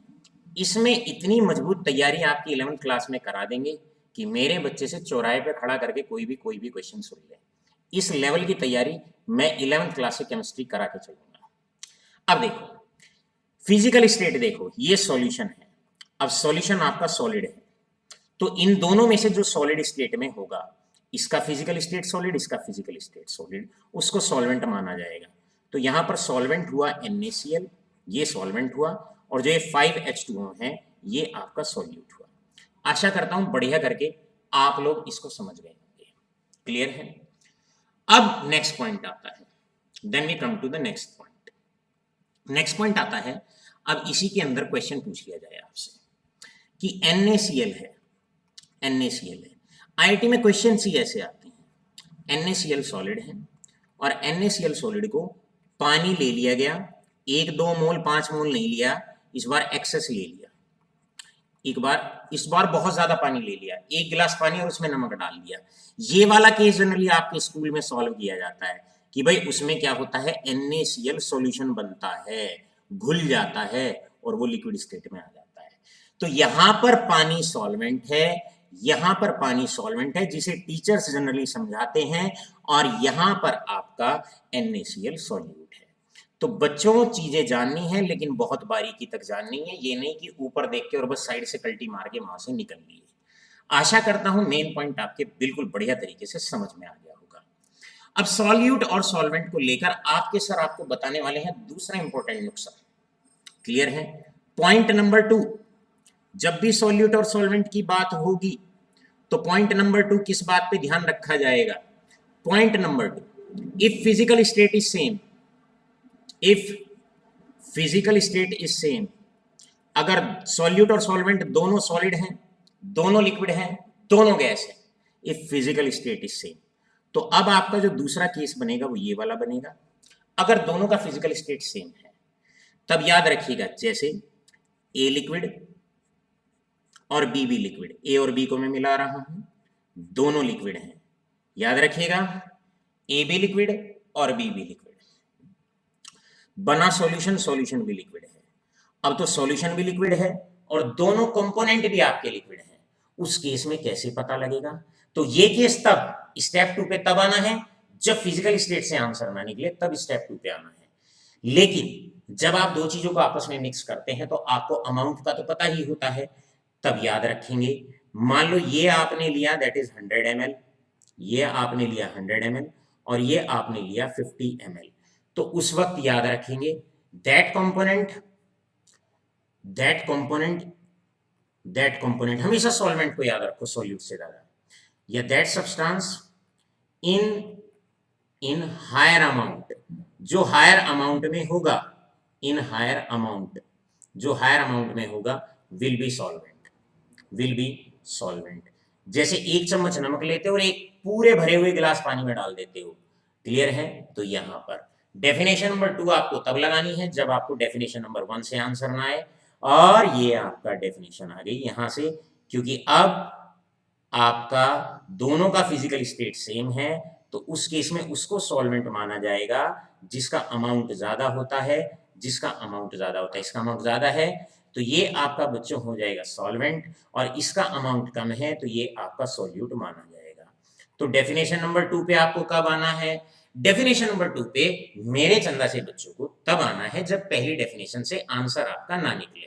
इसमें इतनी मजबूत तैयारी आपकी 11th क्लास में करा देंगे कि मेरे बच्चे से चौराहे पे खड़ा करके कोई भी क्वेश्चन सुन ले। इस लेवल की तैयारी मैं 11th क्लास से केमिस्ट्री करा के चलूंगा। अब देखो फिजिकल स्टेट, देखो ये सॉल्यूशन है, अब सॉल्यूशन आपका सॉलिड है, तो इन दोनों में से जो सॉलिड स्टेट में होगा, इसका फिजिकल स्टेट सॉलिड, इसका फिजिकल स्टेट सॉलिड, उसको सॉल्वेंट माना जाएगा। तो यहां पर सॉल्वेंट हुआ NaCl, ये सॉल्वेंट हुआ, और जो ये 5H2O है ये आपका सॉल्यूट हुआ। आशा करता हूं बढ़िया करके आप लोग इसको समझ गए होंगे, क्लियर है। अब नेक्स्ट पॉइंट आता है, then we come to the next point. Next point आता है, अब इसी के अंदर क्वेश्चन पूछ लिया जाए आपसे कि NaCl है, NaCl है, आईआईटी में क्वेश्चन ही ऐसे आते हैं, NaCl सॉलिड है और NaCl सॉलिड को पानी ले लिया गया, 1-2 मोल 5 मोल नहीं लिया, इस बार एक्सेस ले लिया, इस बार बहुत ज्यादा पानी ले लिया, 1 गिलास पानी और उसमें नमक डाल दिया। ये वाला केस जनरली आपके स्कूल में सॉल्व किया जाता है कि भाई उसमें क्या होता है, NaCl सॉल्यूशन बनता है, घुल जाता है और वो लिक्विड स्टेट में आ जाता है। तो यहां पर पानी सॉल्वेंट है, यहां पर पानी सॉल्वेंट है जिसे टीचर्स जनरली समझाते हैं, और यहां पर आपका NaCl सॉल्यूट है। तो बच्चों चीजें जाननी है लेकिन बहुत बारीकी तक जाननी है, ये नहीं कि ऊपर देख के और बस साइड से कल्टी मार के वहां से निकल लिए। आशा करता हूं मेन पॉइंट आपके बिल्कुल बढ़िया तरीके से समझ में आ गया होगा। अब सॉल्यूट और सॉल्वेंट को लेकर आपके सर आपको बताने वाले हैं दूसरा इंपॉर्टेंट नुस्खा। क्लियर है? पॉइंट नंबर 2, जब भी सॉल्यूट और सॉल्वेंट की बात होगी तो पॉइंट नंबर 2 किस बात पे ध्यान रखा जाएगा? Point number 2, if physical state is same, if physical state is same, अगर सॉल्यूट और सॉल्वेंट दोनों सॉलिड हैं, दोनों लिक्विड हैं, दोनों गैस है, if physical state is same, तो अब आपका जो दूसरा केस बनेगा वो ये वाला बनेगा। अगर दोनों का फिजिकल स्टेट सेम है तब याद रखिएगा, जैसे ए लिक्विड और बी भी लिक्विड, ए और बी को मैं मिला रहा हूं, दोनों लिक्विड हैं, याद रखिएगा ए भी लिक्विड और बी भी लिक्विड, बना सॉल्यूशन, सॉल्यूशन भी लिक्विड है। अब तो सॉल्यूशन भी लिक्विड है और दोनों कंपोनेंट भी आपके लिक्विड हैं, उस केस में कैसे पता लगेगा? तो ये केस तब स्टेप 2 पे तब आना है जब फिजिकल स्टेट से आंसर ना निकले, तब स्टेप 2 पे आना है। लेकिन जब आप दो चीजों को आपस में मिक्स करते हैं तो आपको अमाउंट का तो पता ही होता है, तब याद रखेंगे, मान लो ये आपने लिया दैट इज 100 ml, ये आपने लिया 100 ml और ये आपने लिया 50 ml, तो उस वक्त याद रखेंगे दैट कंपोनेंट हमेशा सॉल्वेंट को याद रखो सॉल्यूट से ज्यादा, या that substance in higher amount, जो हायर अमाउंट में होगा, इन हायर अमाउंट, जो हायर अमाउंट में होगा विल बी सॉल्वेंट। जैसे 1 चम्मच नमक लेते हो और एक पूरे भरे हुए गिलास पानी में डाल देते हो। क्लियर है? तो यहां पर डेफिनेशन नंबर 2 आपको तब लगानी है जब आपको डेफिनेशन नंबर 1 से आंसर ना आए, और ये आपका डेफिनेशन आ गई यहां से, क्योंकि अब आपका दोनों का फिजिकल स्टेट सेम है, तो उस केस में उसको सॉल्वेंट माना जाएगा जिसका अमाउंट ज्यादा होता है, इसका अमाउंट ज्यादा है, तो ये आपका बच्चों हो जाएगा सॉल्वेंट, और इसका अमाउंट कम है तो ये आपका सॉल्यूट माना जाएगा। तो डेफिनेशन नंबर 2 पे आपको कब आना है? डेफिनेशन नंबर 2 पे मेरे चंदा से बच्चों को तब आना है जब पहली डेफिनेशन से आंसर आपका ना निकले।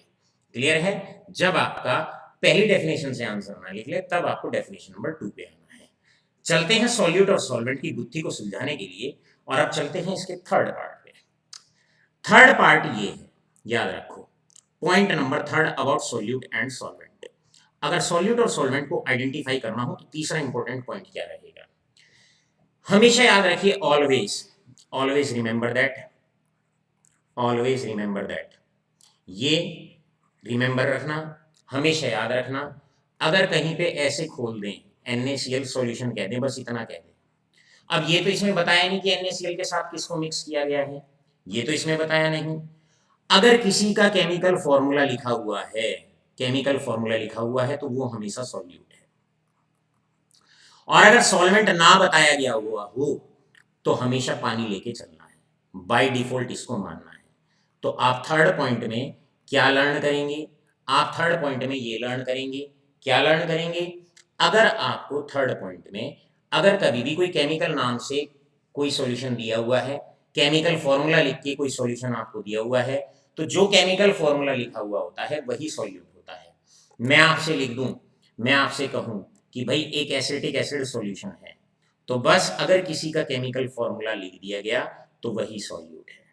क्लियर है? जब आपका पहली डेफिनेशन से आंसर ना निकले तब आपको डेफिनेशन नंबर 2 पे आना है। चलते हैं सॉल्यूट और सॉल्वेंट की गुत्थी को सुलझाने के लिए, और अब चलते हैं इसके थर्ड पार्ट पे। थर्ड पार्ट ये है, याद रखो, point number 3 about solute and solvent. अगर सॉल्यूट और सॉल्वेंट को आइडेंटिफाई करना हो तो तीसरा इंपॉर्टेंट पॉइंट क्या रहेगा? हमेशा याद रखिए, ऑलवेज रिमेंबर दैट, ये रिमेंबर रखना, हमेशा याद रखना। अगर कहीं पे ऐसे खोल दें NaCl सॉल्यूशन कह दें, बस इतना कह दें। अब ये तो इसमें बताया नहीं कि NaCl के साथ किसको मिक्स किया गया है, ये तो इसमें बताया नहीं। अगर किसी का केमिकल फॉर्मूला लिखा हुआ है तो वो हमेशा सॉल्यूट है, और अगर सॉल्वेंट ना बताया गया हुआ हो तो हमेशा पानी लेके चलना है, बाय डिफॉल्ट इसको मानना है। तो आप थर्ड पॉइंट में क्या लर्न करेंगे? आप थर्ड पॉइंट में ये लर्न करेंगे, क्या लर्न करेंगे? अगर आपको थर्ड पॉइंट में अगर कभी भी कोई केमिकल नाम से कोई सॉल्यूशन दिया हुआ है, केमिकल फॉर्मूला लिख के कोई सॉल्यूशन आपको दिया हुआ है, तो जो केमिकल फॉर्मूला लिखा हुआ होता है वही सॉल्यूट होता है। मैं आपसे लिख दूं, मैं आपसे कहूं कि भाई एक एसिटिक एसिड सॉल्यूशन है, तो बस अगर किसी का केमिकल फॉर्मूला लिख दिया गया तो वही सॉल्यूट है।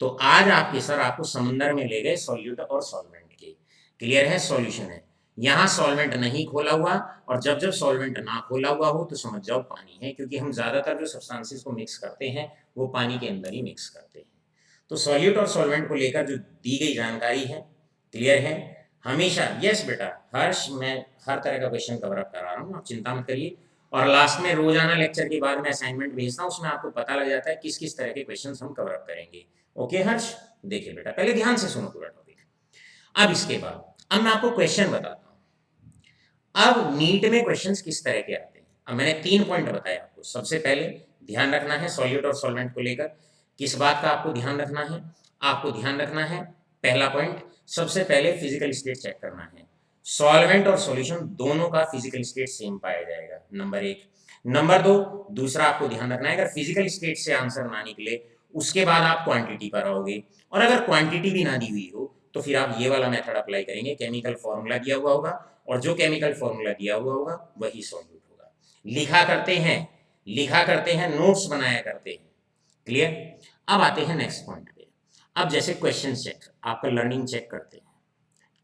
तो आज आपके सर आपको समंदर में ले गए सॉल्यूट और सॉल्वेंट के। क्लियर है? सॉल्यूशन है, यहां सॉल्वेंट नहीं खोला हुआ, और जब जब सॉल्वेंट ना खोला हुआ हो तो समझ जाओ पानी है, क्योंकि हम ज्यादातर जो सब्सटेंसेस को मिक्स करते हैं वो पानी के अंदर ही मिक्स करते हैं। तो सॉल्यूट और सॉल्वेंट को लेकर जो दी गई जानकारी है, क्लियर है? हमेशा। यस बेटा हर्ष, मैं हर तरह का क्वेश्चन कवर अप करा रहा हूँ, आप चिंता मत करिए। और लास्ट में रोजाना लेक्चर के बाद मैं असाइनमेंट भेजता हूँ, उसमें आपको पता लग जाता है किस किस तरह के क्वेश्चन हम कवर अप करेंगे। ओके हर्ष, देखिए बेटा पहले ध्यान से सुनो पूरा टॉपिक। अब इसके बाद अब मैं आपको क्वेश्चन बताता हूँ। अब नीट में क्वेश्चंस किस तरह के आते हैं। अब मैंने 3 पॉइंट बताए आपको। सबसे पहले ध्यान रखना है सॉल्यूट और सॉल्वेंट को लेकर किस बात का आपको ध्यान रखना है। आपको ध्यान रखना है पहला पॉइंट, सबसे पहले फिजिकल स्टेट चेक करना है। सॉल्वेंट और सॉल्यूशन दोनों का फिजिकल स्टेट सेम पाया जाएगा, नंबर 1। नंबर 2, दूसरा आपको ध्यान रखना है अगर फिजिकल स्टेट से आंसर ना निकले उसके बाद आप क्वांटिटी पर आओगे, और अगर क्वांटिटी भी ना दी हुई हो तो फिर आप ये वाला मेथड अप्लाई करेंगे, केमिकल फॉर्मूला दिया हुआ होगा और जो केमिकल फॉर्मूला दिया हुआ होगा वही सॉल्यूट होगा। लिखा करते हैं नोट्स बनाया करते हैं। क्लियर। अब आते हैं नेक्स्ट पॉइंट पे। अब जैसे क्वेश्चन चेक, आपका लर्निंग चेक करते हैं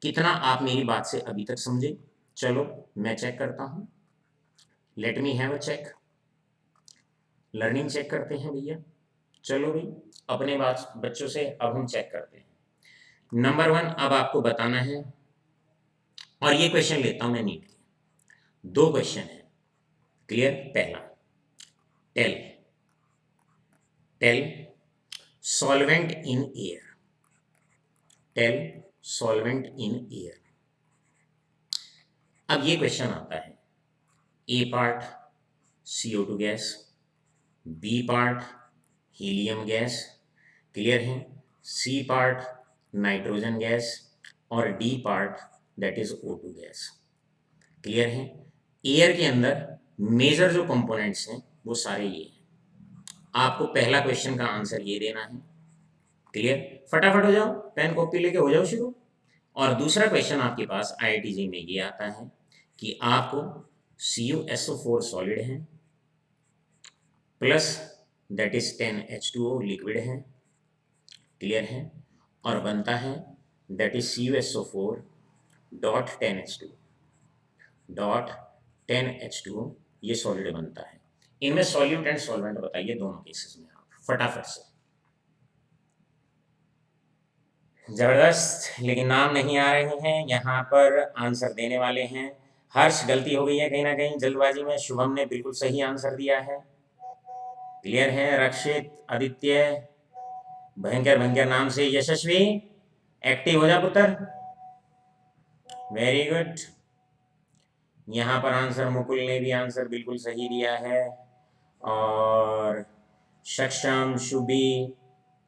कितना आप मेरी बात से अभी तक समझे। चलो मैं चेक करता हूं, let me have a check. Learning check करते हैं भैया। चलो भाई अपने बच्चों से अब हम चेक करते हैं। नंबर 1 अब आपको बताना है, और ये क्वेश्चन लेता हूं मैं नीट के। 2 क्वेश्चन है। क्लियर। पहला, tell tell solvent in air. Tell solvent in air. अब ये क्वेश्चन आता है, A part CO2 gas, B part helium gas, clear है, सी पार्ट नाइट्रोजन गैस, और D part that is O2 gas. Clear है। Air के अंदर major जो कंपोनेंट्स हैं वो सारे ये हैं। आपको पहला क्वेश्चन का आंसर ये देना है। क्लियर। फटाफट हो जाओ, पेन कॉपी लेके हो जाओ शुरू। और दूसरा क्वेश्चन आपके पास IITG में ये आता है कि आपको CuSO4 सॉलिड है plus that is 10H2O liquid है। क्लियर है। और बनता है that is CuSO4 dot 10H2 dot 10H2O, ये सॉलिड बनता है। इनमें सॉल्यूट एंड सॉल्वेंट बताइए दोनों केसेस में आप फटाफट से। जबरदस्त, लेकिन नाम नहीं आ रहे हैं यहाँ पर। आंसर देने वाले हैं हर्ष, गलती हो गई है कहीं ना कहीं जल्दबाजी में। शुभम ने बिल्कुल सही आंसर दिया है। क्लियर है। रक्षित, आदित्य, भयंकर भयंकर नाम से यशस्वी, एक्टिव हो जा पुत्र। Very good. यहाँ पर आंसर मुकुल ने भी आंसर बिल्कुल सही दिया है, और सक्षम, Shubhi,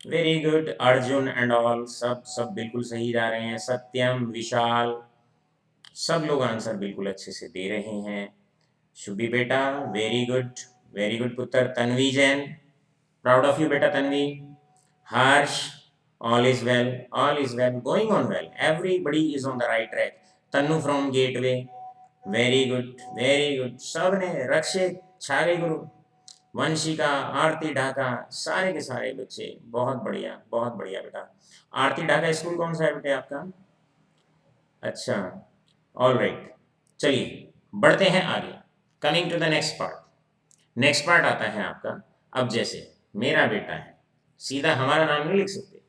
very good, Arjun and all सब बिल्कुल सही जा रहे हैं। सत्यम, विशाल, सब लोग आंसर बिल्कुल अच्छे से दे रहे हैं। शुभी बेटा वेरी गुड पुत्र। Tanvi Jain, proud of you बेटा Tanvi. Harsh, all is well, going on well, everybody is on the right track. Tannu from Gateway, very good, सब ने। रक्षित, छागे गुरु, वंशिका, आरती ढाका, सारे के सारे बच्चे बहुत बढ़िया बेटा। आरती ढाका स्कूल कौन सा है बेटे आपका? अच्छा, ऑल राइट। चलिए बढ़ते हैं आगे। Coming to the next part. Next part आता है आपका, अब जैसे मेरा बेटा है, सीधा हमारा नाम नहीं लिख सकते।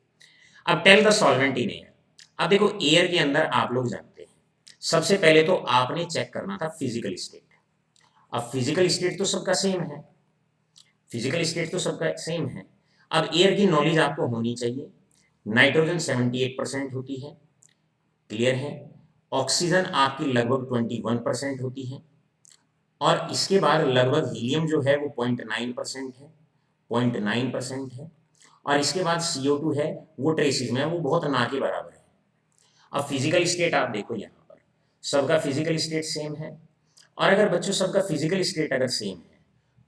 अब tell the solvent in air. अब देखो एयर के अंदर आप लोग जानते हैं सबसे पहले तो आपने चेक करना था फिजिकल स्टेट। अब फिजिकल स्टेट तो सबका सेम है, अब एयर की नॉलेज आपको होनी चाहिए। नाइट्रोजन 78% होती है। क्लियर है। ऑक्सीजन आपकी लगभग 21% होती है, और इसके बाद लगभग हीलियम जो है वो 0.9% है, 0.9% है, और इसके बाद CO2 है वो ट्रेसिस में है, वो बहुत ना के बराबर है। अब फिजिकल स्टेट आप देखो, यहाँ पर सबका फिजिकल स्टेट सेम है, और अगर बच्चों सबका फिजिकल स्टेट अगर सेम है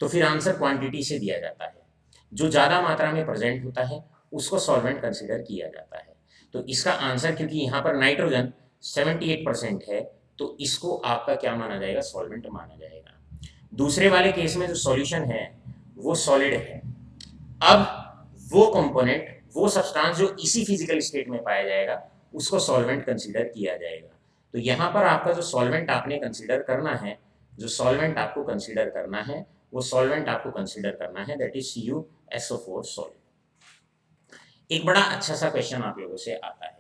तो फिर आंसर क्वांटिटी से दिया जाता है। जो ज़्यादा मात्रा में प्रेजेंट होता है उसको सॉल्वेंट कंसिडर किया जाता है। तो इसका आंसर, क्योंकि यहाँ पर नाइट्रोजन 78% है, तो इसको आपका क्या माना जाएगा? सॉल्वेंट माना जाएगा। दूसरे वाले केस में जो सॉल्यूशन है वो सॉलिड है। अब वो कंपोनेंट, वो सब्सटेंस जो इसी फिजिकल स्टेट में पाया जाएगा उसको सॉल्वेंट कंसीडर किया जाएगा। तो यहाँ पर आपका जो सॉल्वेंट आपने कंसीडर करना है, वो सॉल्वेंट आपको कंसीडर करना है दैट इज CuSO4 सॉल्वेंट। एक बड़ा अच्छा सा क्वेश्चन आप लोगों से आता है,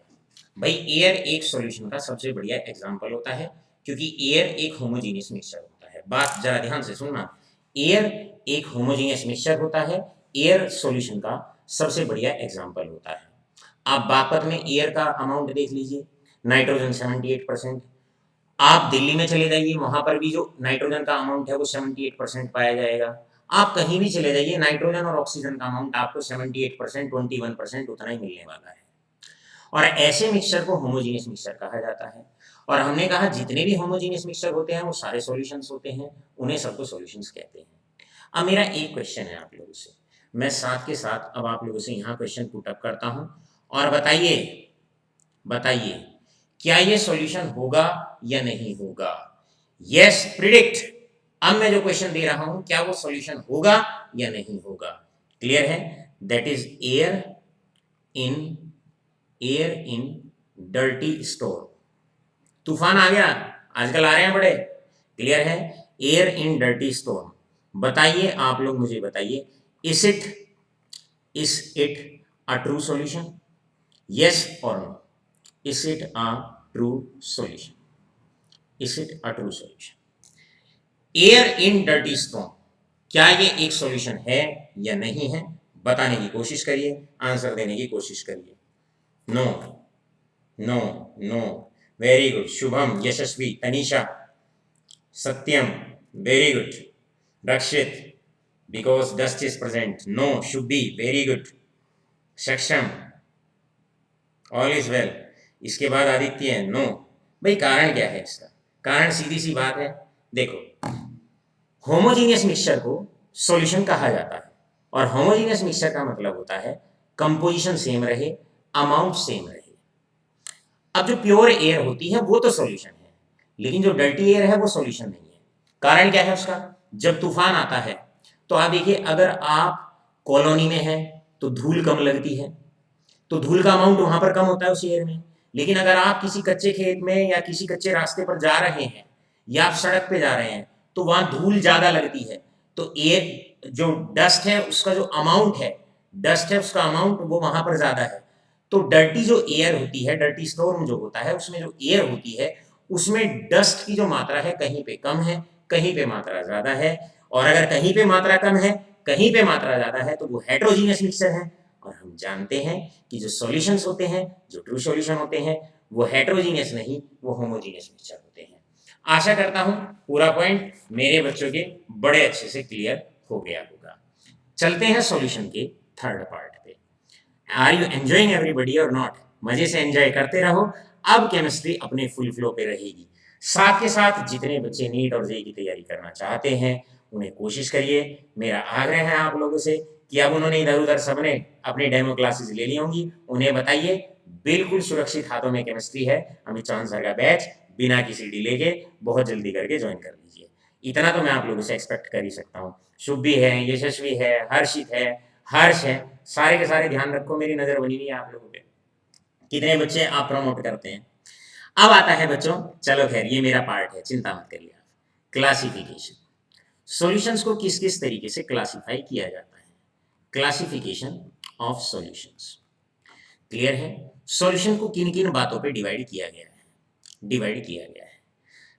भाई एयर एक सॉल्यूशन का सबसे बढ़िया एग्जांपल होता है, क्योंकि एयर एक होमोजेनियस मिक्सचर होता है। बात जरा ध्यान से सुनना, एयर एक होमोजेनियस मिक्सचर होता है, एयर सॉल्यूशन का सबसे बढ़िया एग्जांपल होता है। आप बागपत में एयर का अमाउंट देख लीजिए, नाइट्रोजन 78%। आप दिल्ली में चले जाइए, वहां पर भी जो नाइट्रोजन का अमाउंट है वो 78% पाया जाएगा। आप कहीं भी चले जाइए, नाइट्रोजन और ऑक्सीजन का अमाउंट आपको 78%, 21% उतना ही मिलने वाला है। और ऐसे मिक्सचर को होमोजीनियस मिक्सचर कहा जाता है। और हमने कहा जितने भी होमोजीनियस मिक्सचर होते हैं वो सारे सॉल्यूशंस होते हैं, उन्हें सबको सॉल्यूशंस कहते हैं। अब मेरा एक क्वेश्चन है आप लोगों से, मैं साथ के साथ अब आप लोगों से यहाँ क्वेश्चन पुट अप करता हूँ, और बताइए बताइए क्या ये सॉल्यूशन होगा या नहीं होगा? Yes, predict. अब मैं जो क्वेश्चन दे रहा हूं, क्या वो सॉल्यूशन होगा या नहीं होगा? क्लियर है? That is air in dirty store. तूफान आ गया, आजकल आ रहे हैं बड़े। क्लियर है? Air in dirty store. बताइए आप लोग, मुझे बताइए, is it a true solution? Yes और no? Is it a true solution? Is it a true solution? Air in dirty stone, क्या ये एक सॉल्यूशन है या नहीं है? बताने की कोशिश करिए, आंसर देने की कोशिश करिए। No, no, no. Very good. Shubham, Yashasvi, Tanisha, Satyam, very good. Rakshit, because dust is present, no. Shubhi, very good. Saksham, all is well. इसके बाद आदित्य, नो। भाई कारण क्या है इसका? कारण सीधी सी बात है, देखो, होमोजीनियस मिक्सचर को सॉल्यूशन कहा जाता है, और होमोजीनियस मिक्सचर का मतलब होता है कंपोजिशन सेम रहे, अमाउंट सेम रहे। अब जो प्योर एयर होती है वो तो सॉल्यूशन है, लेकिन जो डर्टी एयर है वो सॉल्यूशन नहीं है। कारण क्या है उसका? जब तूफान आता है तो आप देखिए, अगर आप कॉलोनी में हैं तो धूल कम लगती है, तो धूल का अमाउंट वहां पर कम होता है उस एयर में। लेकिन अगर आप किसी कच्चे खेत में या किसी कच्चे रास्ते पर जा रहे हैं, या आप सड़क पे जा रहे हैं, तो वहां धूल ज्यादा लगती है। तो एयर जो डस्ट है उसका जो अमाउंट है, डस्ट है उसका अमाउंट वो वहां पर ज्यादा है। तो डर्टी जो एयर होती है, डर्टी स्टोर्म जो होता है, उसमें जो एयर होती है उसमें डस्ट की जो मात्रा है कहीं पे कम है, कहीं पे मात्रा ज्यादा है। और अगर कहीं पे मात्रा कम है, कहीं पे मात्रा ज्यादा है, तो वो हेट्रोजीनियस मिक्सचर है। और हम जानते हैं कि जो सॉल्यूशंस होते हैं, जो ट्रू सॉल्यूशन होते हैं, वो हेट्रोजीनियस नहीं, वो होमोजीनियस मिक्सचर होते हैं। आशा करता हूं पूरा पॉइंट मेरे बच्चों के बड़े अच्छे से क्लियर हो गया होगा। चलते हैं सॉल्यूशन के थर्ड पार्ट पे। आर यू एंजॉइंग एवरीबडी और नॉट? मजे से एंजॉय करते रहो। अब केमिस्ट्री अपने फुल फ्लो पे रहेगी। साथ के साथ जितने बच्चे नीट और जेईई की तैयारी करना चाहते हैं उन्हें कोशिश करिए। मेरा आग्रह है आप लोगों से कि अब उन्होंने इधर उधर सबने अपनी डेमो क्लासेस ले ली होंगी, उन्हें बताइए बिल्कुल सुरक्षित हाथों में केमिस्ट्री है। अमित चौहान सर का बैच बिना किसी डिले के बहुत जल्दी करके ज्वाइन कर लीजिए। इतना तो मैं आप लोगों से एक्सपेक्ट कर ही सकता हूँ। शुभ भी है, यशस्वी है, हर्षित है, हर्ष है, सारे के सारे ध्यान रखो, मेरी नजर बनी हुई है आप लोगों पे। कितने बच्चे आप प्रमोट करते हैं? अब आता है बच्चों, चलो खैर ये मेरा पार्ट है, चिंता मत करिए आप। क्लासिफिकेशन। सॉल्यूशंस को किस किस तरीके से क्लासिफाई किया जाता है? Classification of solutions. क्लियर है? सॉल्यूशन को किन किन बातों पे डिवाइड किया गया है? डिवाइड किया गया है,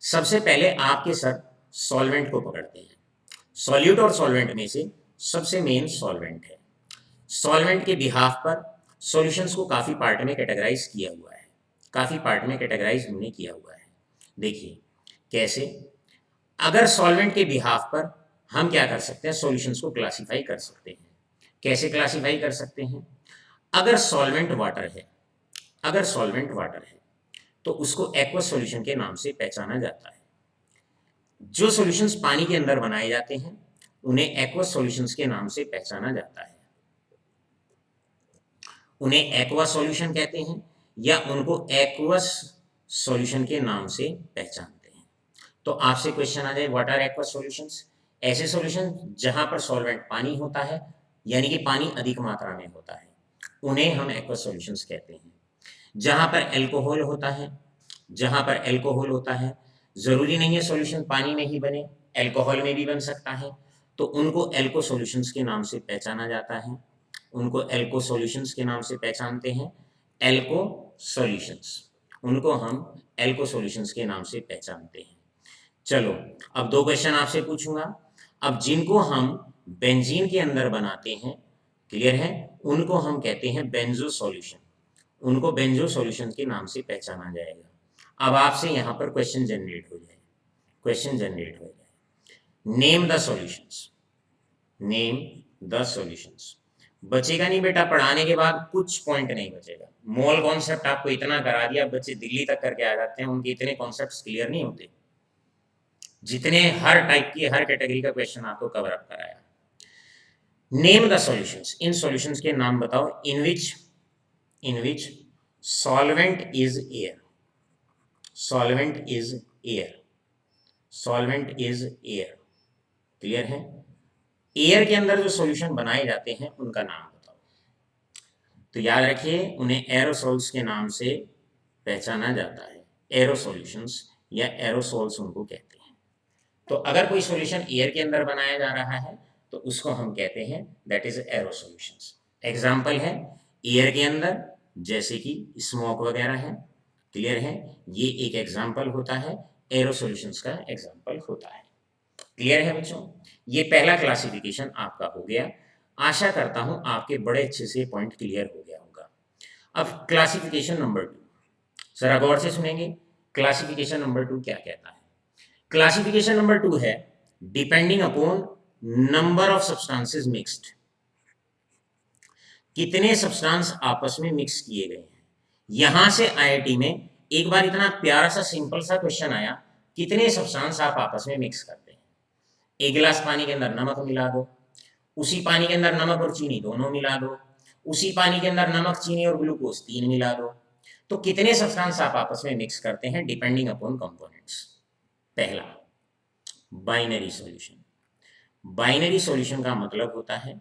सबसे पहले आपके सर सॉल्वेंट को पकड़ते हैं। सॉल्यूट और सॉल्वेंट में से सबसे मेन सॉल्वेंट है। सॉल्वेंट के बिहाफ पर सॉल्यूशंस को काफ़ी पार्ट में कैटेगराइज किया हुआ है, काफ़ी पार्ट में कैटेगराइज हमने किया हुआ है। देखिए कैसे, अगर सॉल्वेंट के बिहाफ पर हम क्या कर सकते हैं, सॉल्यूशंस को क्लासिफाई कर सकते हैं। कैसे क्लासिफाई कर सकते हैं? अगर सॉल्वेंट वाटर है, अगर सॉल्वेंट वाटर है तो उसको एक्वस सॉल्यूशन के नाम से पहचाना जाता है। जो सॉल्यूशंस पानी के अंदर बनाए जाते हैं उन्हें एक्वस सॉल्यूशंस के नाम से पहचाना जाता है। उन्हें एक्वा सॉल्यूशन कहते हैं या उनको एक्वस सॉल्यूशन के नाम से पहचानते हैं। तो आपसे क्वेश्चन आ जाए, व्हाट आर एक्वस सॉल्यूशंस? ऐसे सॉल्यूशन जहां पर सॉल्वेंट पानी होता है, यानी कि पानी अधिक मात्रा में होता है, उन्हें हम एक्वस सॉल्यूशंस कहते हैं। जहां पर एल्कोहल होता है, जहां पर एल्कोहल होता है, जरूरी नहीं है सॉल्यूशन पानी में ही बने, एल्कोहल में भी बन सकता है, तो उनको एल्को सॉल्यूशंस के नाम से पहचाना जाता है। उनको एल्को सॉल्यूशंस के नाम से पहचानते हैं। एल्को सॉल्यूशंस, उनको हम एल्को सॉल्यूशंस के नाम से पहचानते हैं। चलो अब दो क्वेश्चन आपसे पूछूंगा। अब जिनको हम बेंजीन के अंदर बनाते हैं, क्लियर है, उनको हम कहते हैं बेंजो सॉल्यूशन, उनको बेंजो सॉल्यूशन के नाम से पहचाना जाएगा। अब आपसे यहाँ पर क्वेश्चन जनरेट हो जाए, क्वेश्चन जनरेट हो जाए, name the solutions, name the solutions. बचेगा नहीं बेटा, पढ़ाने के बाद कुछ पॉइंट नहीं बचेगा। मोल कॉन्सेप्ट आपको इतना करा दिया, बच्चे दिल्ली तक करके आ जाते हैं, उनके इतने कॉन्सेप्ट्स क्लियर नहीं होते जितने हर टाइप की हर कैटेगरी का क्वेश्चन आपको कवर अप कराया। नेम द सॉल्यूशंस, इन सॉल्यूशंस के नाम बताओ in which solvent is air, solvent is air, solvent is air, clear है। एयर के अंदर जो सॉल्यूशन बनाए जाते हैं उनका नाम बताओ। तो याद रखिए उन्हें एरोसोल्स के नाम से पहचाना जाता है, एरो सॉल्यूशंस या एरोसोल्स उनको कहते हैं। तो अगर कोई सॉल्यूशन एयर के अंदर बनाया जा रहा है तो उसको हम कहते हैं that is arrow solutions. Example है एयर के अंदर, जैसे कि स्मोक वगैरह है, क्लियर है, ये एक एग्जाम्पल होता है, एरो सॉल्यूशंस का एग्जाम्पल होता है। क्लियर है बच्चों, ये पहला क्लासिफिकेशन आपका हो गया। आशा करता हूं आपके बड़े अच्छे से पॉइंट क्लियर हो गया होगा। अब क्लासिफिकेशन नंबर 2 जरा गौर से सुनेंगे। क्लासिफिकेशन नंबर 2 क्या कहता है? क्लासिफिकेशन नंबर 2 है depending upon number of substances mixed, कितने सब्सटेंस आपस में मिक्स किए गए हैं। यहां से आईआईटी में एक बार इतना प्यारा सा सिंपल सा क्वेश्चन आया, कितने सब्सटेंस आप आपस में मिक्स करते हैं। एक गिलास पानी के अंदर नमक मिला दो, उसी पानी के अंदर नमक और चीनी दोनों मिला दो, उसी पानी के अंदर नमक, चीनी और ग्लूकोज 3 मिला दो, तो कितने सब्सटेंस आप आपस में मिक्स करते हैं डिपेंडिंग अपॉन कंपोनेंट्स। पहला बाइनरी सॉल्यूशन। बाइनरी सॉल्यूशन का मतलब होता है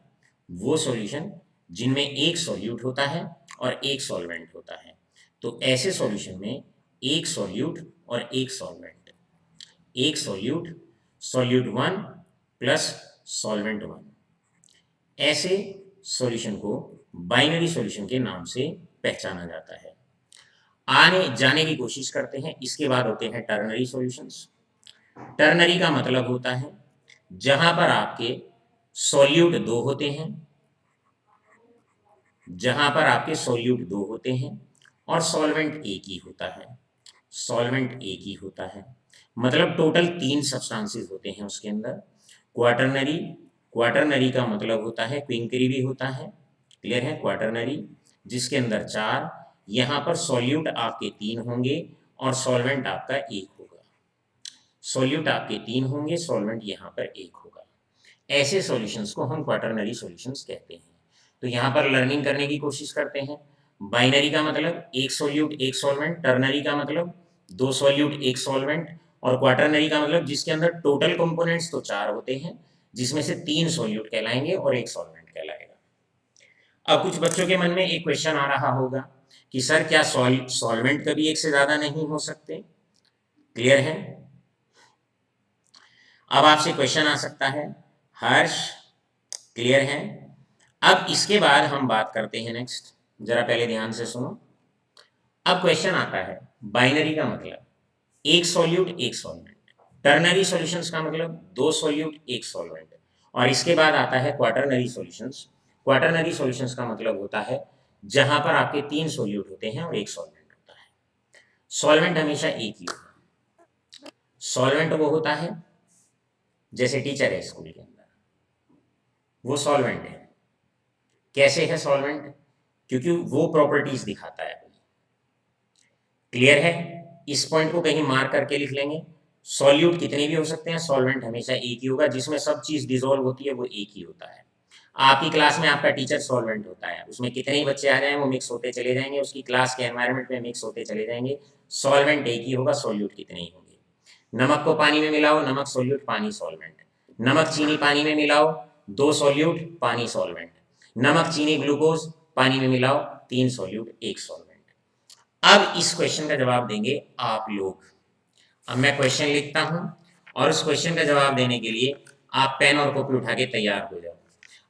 वो सॉल्यूशन जिनमें एक सॉल्यूट होता है और एक सॉल्वेंट होता है। तो ऐसे सॉल्यूशन में एक सॉल्यूट और एक सॉल्वेंट, एक सॉल्यूट, सॉल्यूट 1 प्लस सॉल्वेंट 1, ऐसे सॉल्यूशन को बाइनरी सॉल्यूशन के नाम से पहचाना जाता है। आने जाने की कोशिश करते हैं। इसके बाद होते हैं टर्नरी सॉल्यूशंस। टर्नरी का मतलब होता है जहां पर आपके सॉल्यूट 2 होते हैं, जहां पर आपके सॉल्यूट 2 होते हैं और सॉल्वेंट एक ही होता है, सॉल्वेंट एक ही होता है, मतलब टोटल 3 सब्सटेंसेस होते हैं उसके अंदर। क्वाटरनरी, क्वाटरनरी का मतलब होता है क्विंकरी भी होता है, क्लियर है, क्वाटरनरी जिसके अंदर 4, यहाँ पर सॉल्यूट आपके 3 होंगे और सॉल्वेंट आपका 1 होगा, सॉल्यूट आपके 3 होंगे, सॉल्वेंट यहाँ पर 1 होगा। ऐसे सॉल्यूशंस को हम क्वाटरनरी सॉल्यूशंस कहते हैं। तो यहाँ पर लर्निंग करने की कोशिश करते हैं। बाइनरी का मतलब एक सॉल्यूट एक सॉल्वेंट, टर्नरी का मतलब 2 सॉल्यूट 1 सॉल्वेंट, और क्वाटरनरी का मतलब जिसके अंदर टोटल कंपोनेंट्स तो 4 होते हैं, जिसमें से 3 सॉल्यूट कहलाएंगे और 1 सॉल्वेंट कहलाएगा। अब कुछ बच्चों के मन में एक क्वेश्चन आ रहा होगा कि सर क्या सॉल्वेंट कभी एक से ज्यादा नहीं हो सकते? क्लियर है। अब आपसे क्वेश्चन आ सकता है हर्ष, क्लियर है। अब इसके बाद हम बात करते हैं नेक्स्ट, जरा पहले ध्यान से सुनो। अब क्वेश्चन आता है बाइनरी का मतलब एक सॉल्यूट एक सॉल्वेंट, टर्नरी सॉल्यूशंस का मतलब 2 सॉल्यूट 1 सॉल्वेंट, और इसके बाद आता है क्वाटरनरी सॉल्यूशंस। क्वाटरनरी सॉल्यूशंस का मतलब होता है जहां पर आपके 3 सॉल्यूट होते हैं और 1 सॉल्वेंट होता है। सॉल्वेंट हमेशा एक ही होता है। सॉल्वेंट वो होता है जैसे टीचर है स्कूल के अंदर, वो सॉल्वेंट है। कैसे है सॉल्वेंट? क्योंकि वो प्रॉपर्टीज दिखाता है। क्लियर है, इस पॉइंट को कहीं मार्क करके लिख लेंगे। सॉल्यूट कितने भी हो सकते हैं, सॉल्वेंट हमेशा एक ही होगा, जिसमें सब चीज डिसॉल्व होती है वो एक ही होता है। आपकी क्लास में आपका टीचर सॉल्वेंट होता है, उसमें कितने ही बच्चे आ जाएं वो मिक्स होते चले जाएंगे, उसकी क्लास के एनवायरनमेंट में मिक्स होते चले जाएंगे। सॉल्वेंट एक ही होगा, सॉल्यूट कितने ही होंगे। नमक को पानी में मिलाओ, नमक सॉल्यूट, पानी सॉल्वेंट। नमक चीनी पानी में मिलाओ, 2 सॉल्यूट, पानी सॉल्वेंट। नमक चीनी ग्लूकोज पानी में मिलाओ, 3 सॉल्यूट 1 सॉल्वेंट। अब इस क्वेश्चन का जवाब देंगे आप लोग। अब मैं क्वेश्चन लिखता हूं और उस क्वेश्चन का जवाब देने के लिए आप पेन और कॉपी उठा के तैयार हो जाओ।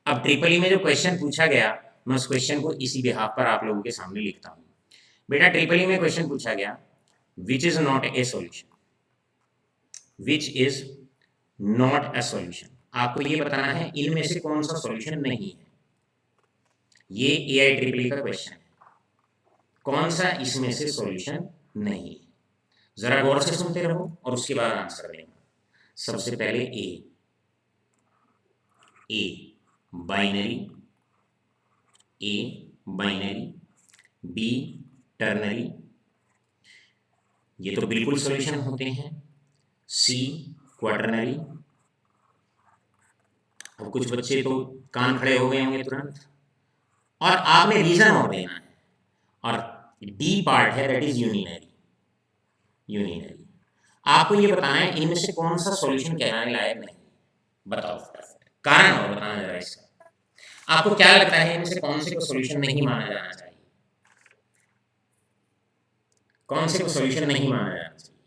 अब ट्रिपल ई में जो क्वेश्चन पूछा गया, मैं उस क्वेश्चन को इसी बिहाफ पर आप लोगों के सामने लिखता हूं। बेटा ट्रिपल ई में क्वेश्चन पूछा गया which is not a solution, which is not a solution. आपको ये बताना है इनमें से कौन सा सॉल्यूशन नहीं है। ये एआई ट्रिपल ई का क्वेश्चन है, कौन सा इसमें से सॉल्यूशन नहीं है। जरा गौर से सुनते रहो और उसके बाद आंसर देना। सबसे पहले A binary, A binary, B ternary, ये तो बिल्कुल सॉल्यूशन होते हैं। C quaternary. अब कुछ बच्चे तो कान खड़े हो गए होंगे तुरंत, और आपने रीजन और देना है। और डी पार्ट है दैट इज यूनिनरी, यूनिनरी। आपको ये बताना है इनमें से कौन सा सॉल्यूशन कहलाने लायक नहीं। बताओ कारण और बताना जरा इसका। आपको क्या लगता है इनमें से कौन से को सॉल्यूशन नहीं माना जाना चाहिए, कौन से को सॉल्यूशन नहीं माना जाना चाहिए?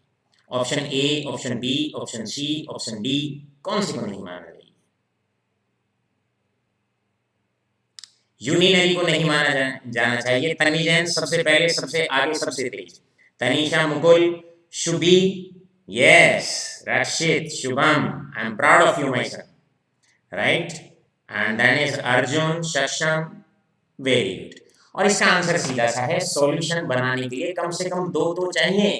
Option A, option B, option C, option D, कौन से को नहीं माना चाहिए? यूनिनरी को नहीं माना जाना चाहिए। तनीजन सबसे पहले, सबसे आगे, सबसे तेज। Tanisha, Mukul, Shubhi, yes, Rakshit, Shubham, I am proud of you my son, right, and then is Arjun, Shasham, very good. और इसका आंसर सीधा सा है, सॉल्यूशन बनाने के लिए कम से कम दो तो चाहिए,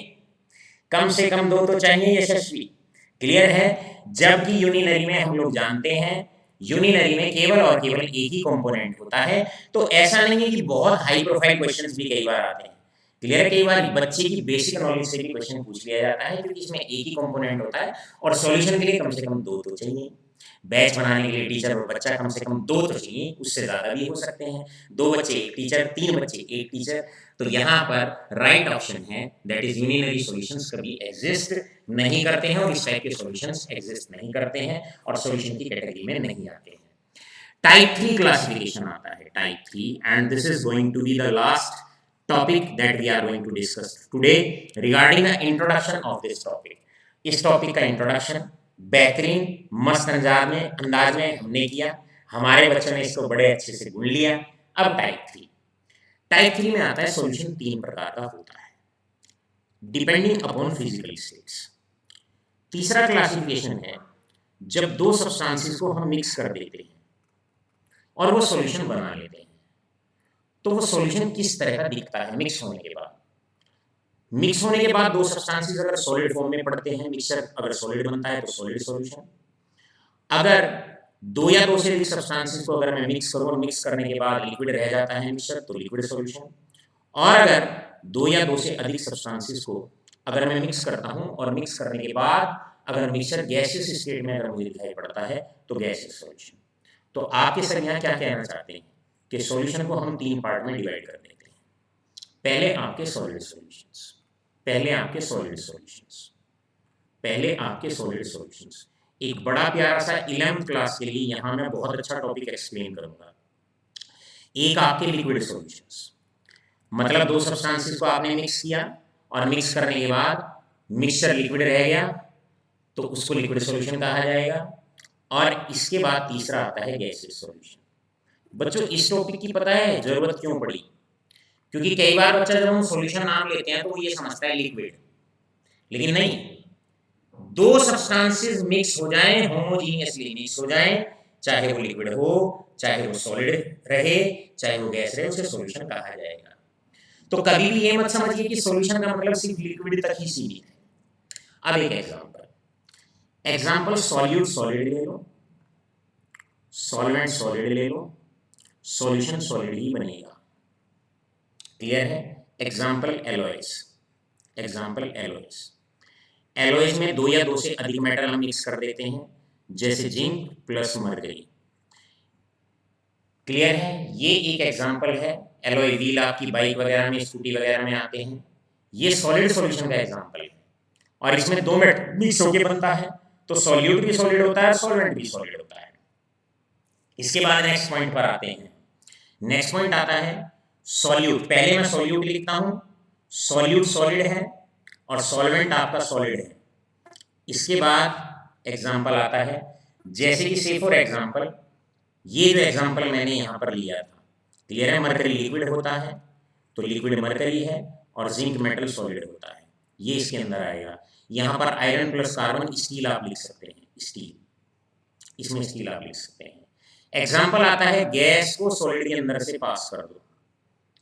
कम से कम दो तो चाहिए यशस्वी। क्लियर है? जबकि यूनिनरी में हम लोग जानते हैं यूनिनरी में केवल और केवल एक ही कंपोनेंट होता है। तो ऐसा नहीं है कि बहुत हाई प्रोफाइल क्वेश्चंस भी कई बार आते हैं। क्लियर है? कई बार बच्चे की बेसिक नॉलेज से भी क्वेश्चन पूछ लिया जाता है क्योंकि इसमें एक ही कंपोनेंट होता है और सॉल्यूशन के लिए कम से कम दो तो चाहिए। बैच बनाने के लिए टीचर और बच्चा कम से कम दो तो चाहिए, उससे ज्यादा भी हो सकते हैं। दो बच्चे एक टीचर, तीन बच्चे एक टीचर। तो यहाँ पर राइट ऑप्शन है दैट इज यूनिनरी सॉल्यूशंस कभी एग्जिस्ट नहीं करते हैं और इस टाइप के सॉल्यूशंस एग्जिस्ट नहीं करते हैं और सॉल्यूशन की कैटेगरी में नहीं आते हैं। टाइप 3 क्लासिफिकेशन आता है, type 3, and this is going to be the last topic that we are going to discuss today regarding the introduction of this topic. इस टॉपिक का इंट्रोडक्शन बेहतरीन मस्त अंदाज में हमने किया, हमारे बच्चों ने इसको बड़े अच्छे से गुण लिया। अब टाइप 3 में आता है सॉल्यूशन तीन प्रकार का होता है डिपेंडिंग अपॉन फिजिकल स्टेट्स। तीसरा क्लासिफिकेशन है जब दो सब्सटेंसेस को हम मिक्स कर देते हैं और वो सॉल्यूशन बना लेते हैं। तो वो सॉल्यूशन किस तरह का दिखता है मिक्स होने के बाद? मिक्स होने के बाद दो सब्सटेंसेस अगर सॉलिड फॉर्म में पड़ते हैं, मिक्सचर अगर सॉलिड बनता है तो सॉलिड सॉल्यूशन। अगर दो या दो से अधिक सब्सटेंसेस को अगर मैं मिक्स करूं और मिक्स करने के बाद लिक्विड रह जाता है मिक्सचर तो लिक्विड सॉल्यूशन। और अगर दो या दो से अधिक सब्सटेंसेस को अगर मैं मिक्स करता हूं और मिक्स करने के बाद अगर मिक्सचर गैसियस स्टेट में अगर मुझे दिखाई पड़ता है तो गैसियस सॉल्यूशन। तो आपके सर यहाँ क्या कहना चाहते हैं कि सॉल्यूशन को हम तीन पार्ट में डिवाइड कर देते हैं। पहले आपके सॉलिड सॉल्यूशंस, पहले आपके सॉलिड सॉल्यूशंस, पहले आपके सॉलिड सॉल्यूशंस। एक बड़ा प्यारा सा 11th क्लास के लिए यहाँ मैं बहुत अच्छा टॉपिक एक्सप्लेन करूंगा। एक आपके लिक्विड सॉल्यूशंस, मतलब दो सब्सटेंसेस को आपने मिक्स किया और मिक्स करने के बाद मिक्सचर लिक्विड रह गया तो उसको लिक्विड सॉल्यूशन कहा जाएगा। और इसके बाद तीसरा आता है गैसियस सॉल्यूशन। बच्चों इस टॉपिक की पता है जरूरत क्यों पड़ी? क्योंकि कई बार बच्चा जब हम सॉल्यूशन नाम लेते हैं तो वो ये समझता है लिक्विड, लेकिन नहीं, दो सब्सटेंसेस मिक्स हो जाएं, होमोजीनियसली मिक्स हो जाएं, चाहे वो लिक्विड हो, चाहे वो सॉलिड रहे, चाहे वो गैस रहे, उसे सॉल्यूशन कहा जाएगा। तो कभी भी ये मत समझिए कि सॉल्यूशन का मतलब सिर्फ लिक्विड तक ही सीमित है। अब एक एग्जांपल सॉल्यूट सॉलिड ले लो, सॉल्वेंट सॉलिड ले लो, सॉल्यूशन सॉलिड ही बनेगा। क्लियर है? Example alloys, example alloys. Alloys में दो या दो से अधिक मेटल हम मिक्स कर देते हैं जैसे जिंक प्लस मरकरी। क्लियर है? ये एक एग्जांपल है। एलॉय व्हील आपकी बाइक वगैरह में, स्कूटी वगैरह में आते हैं। ये सॉलिड सॉल्यूशन का एग्जांपल है और इसमें दो मेटल मिक्स होकर बनता है तो सॉल्यूट भी सॉलिड होता है, सॉल्वेंट भी सॉलिड होता है। इसके बाद नेक्स्ट पॉइंट पर आते हैं। नेक्स्ट पॉइंट आता है सॉल्यूट। पहले मैं सॉल्यूट लिखता हूं, सॉल्यूट सॉलिड है और सॉल्वेंट आपका सॉलिड है। इसके बाद एग्जांपल आता है, जैसे कि से फॉर एग्जांपल ये जो एग्जांपल मैंने यहां पर लिया था, क्लियर है? मरकरी लिक्विड होता है तो लिक्विड मरकरी है और जिंक मेटल सॉलिड होता है, ये इसके अंदर आएगा। यहाँ पर आयरन प्लस कार्बन स्टील आप लिख सकते हैं, स्टील, इसमें स्टील आप लिख सकते हैं। एग्जाम्पल आता है गैस को सॉलिड के अंदर से पास कर दो,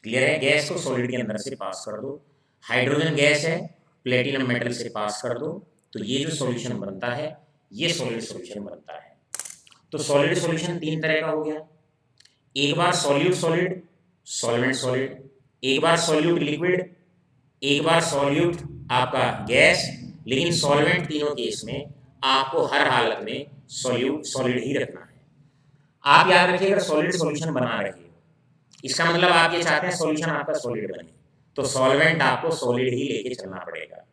क्लियर है, गैस को सॉलिड के अंदर से पास कर दो, हाइड्रोजन गैस है, प्लेटिनम मेटल से पास कर दो, तो ये जो सॉल्यूशन बनता है ये सॉलिड सॉल्यूशन बनता है। तो सॉलिड सॉल्यूशन तीन तरह का हो गया, एक बार सॉल्यूट सॉलिड, सॉल्वेंट सॉलिड, एक बार सॉल्यूट लिक्विड, एक बार सॉल्यूट आपका गैस, लेकिन सॉल्वेंट तीनों केस में आपको हर हालत में सॉल्यूट सॉलिड ही रखना है। आप याद रखिएगा सॉलिड सॉल्यूशन बना रहे हो, इसका मतलब आप ये चाहते हैं सॉल्यूशन आपका सॉलिड बने, तो सॉल्वेंट आपको सॉलिड ही लेके चलना पड़ेगा।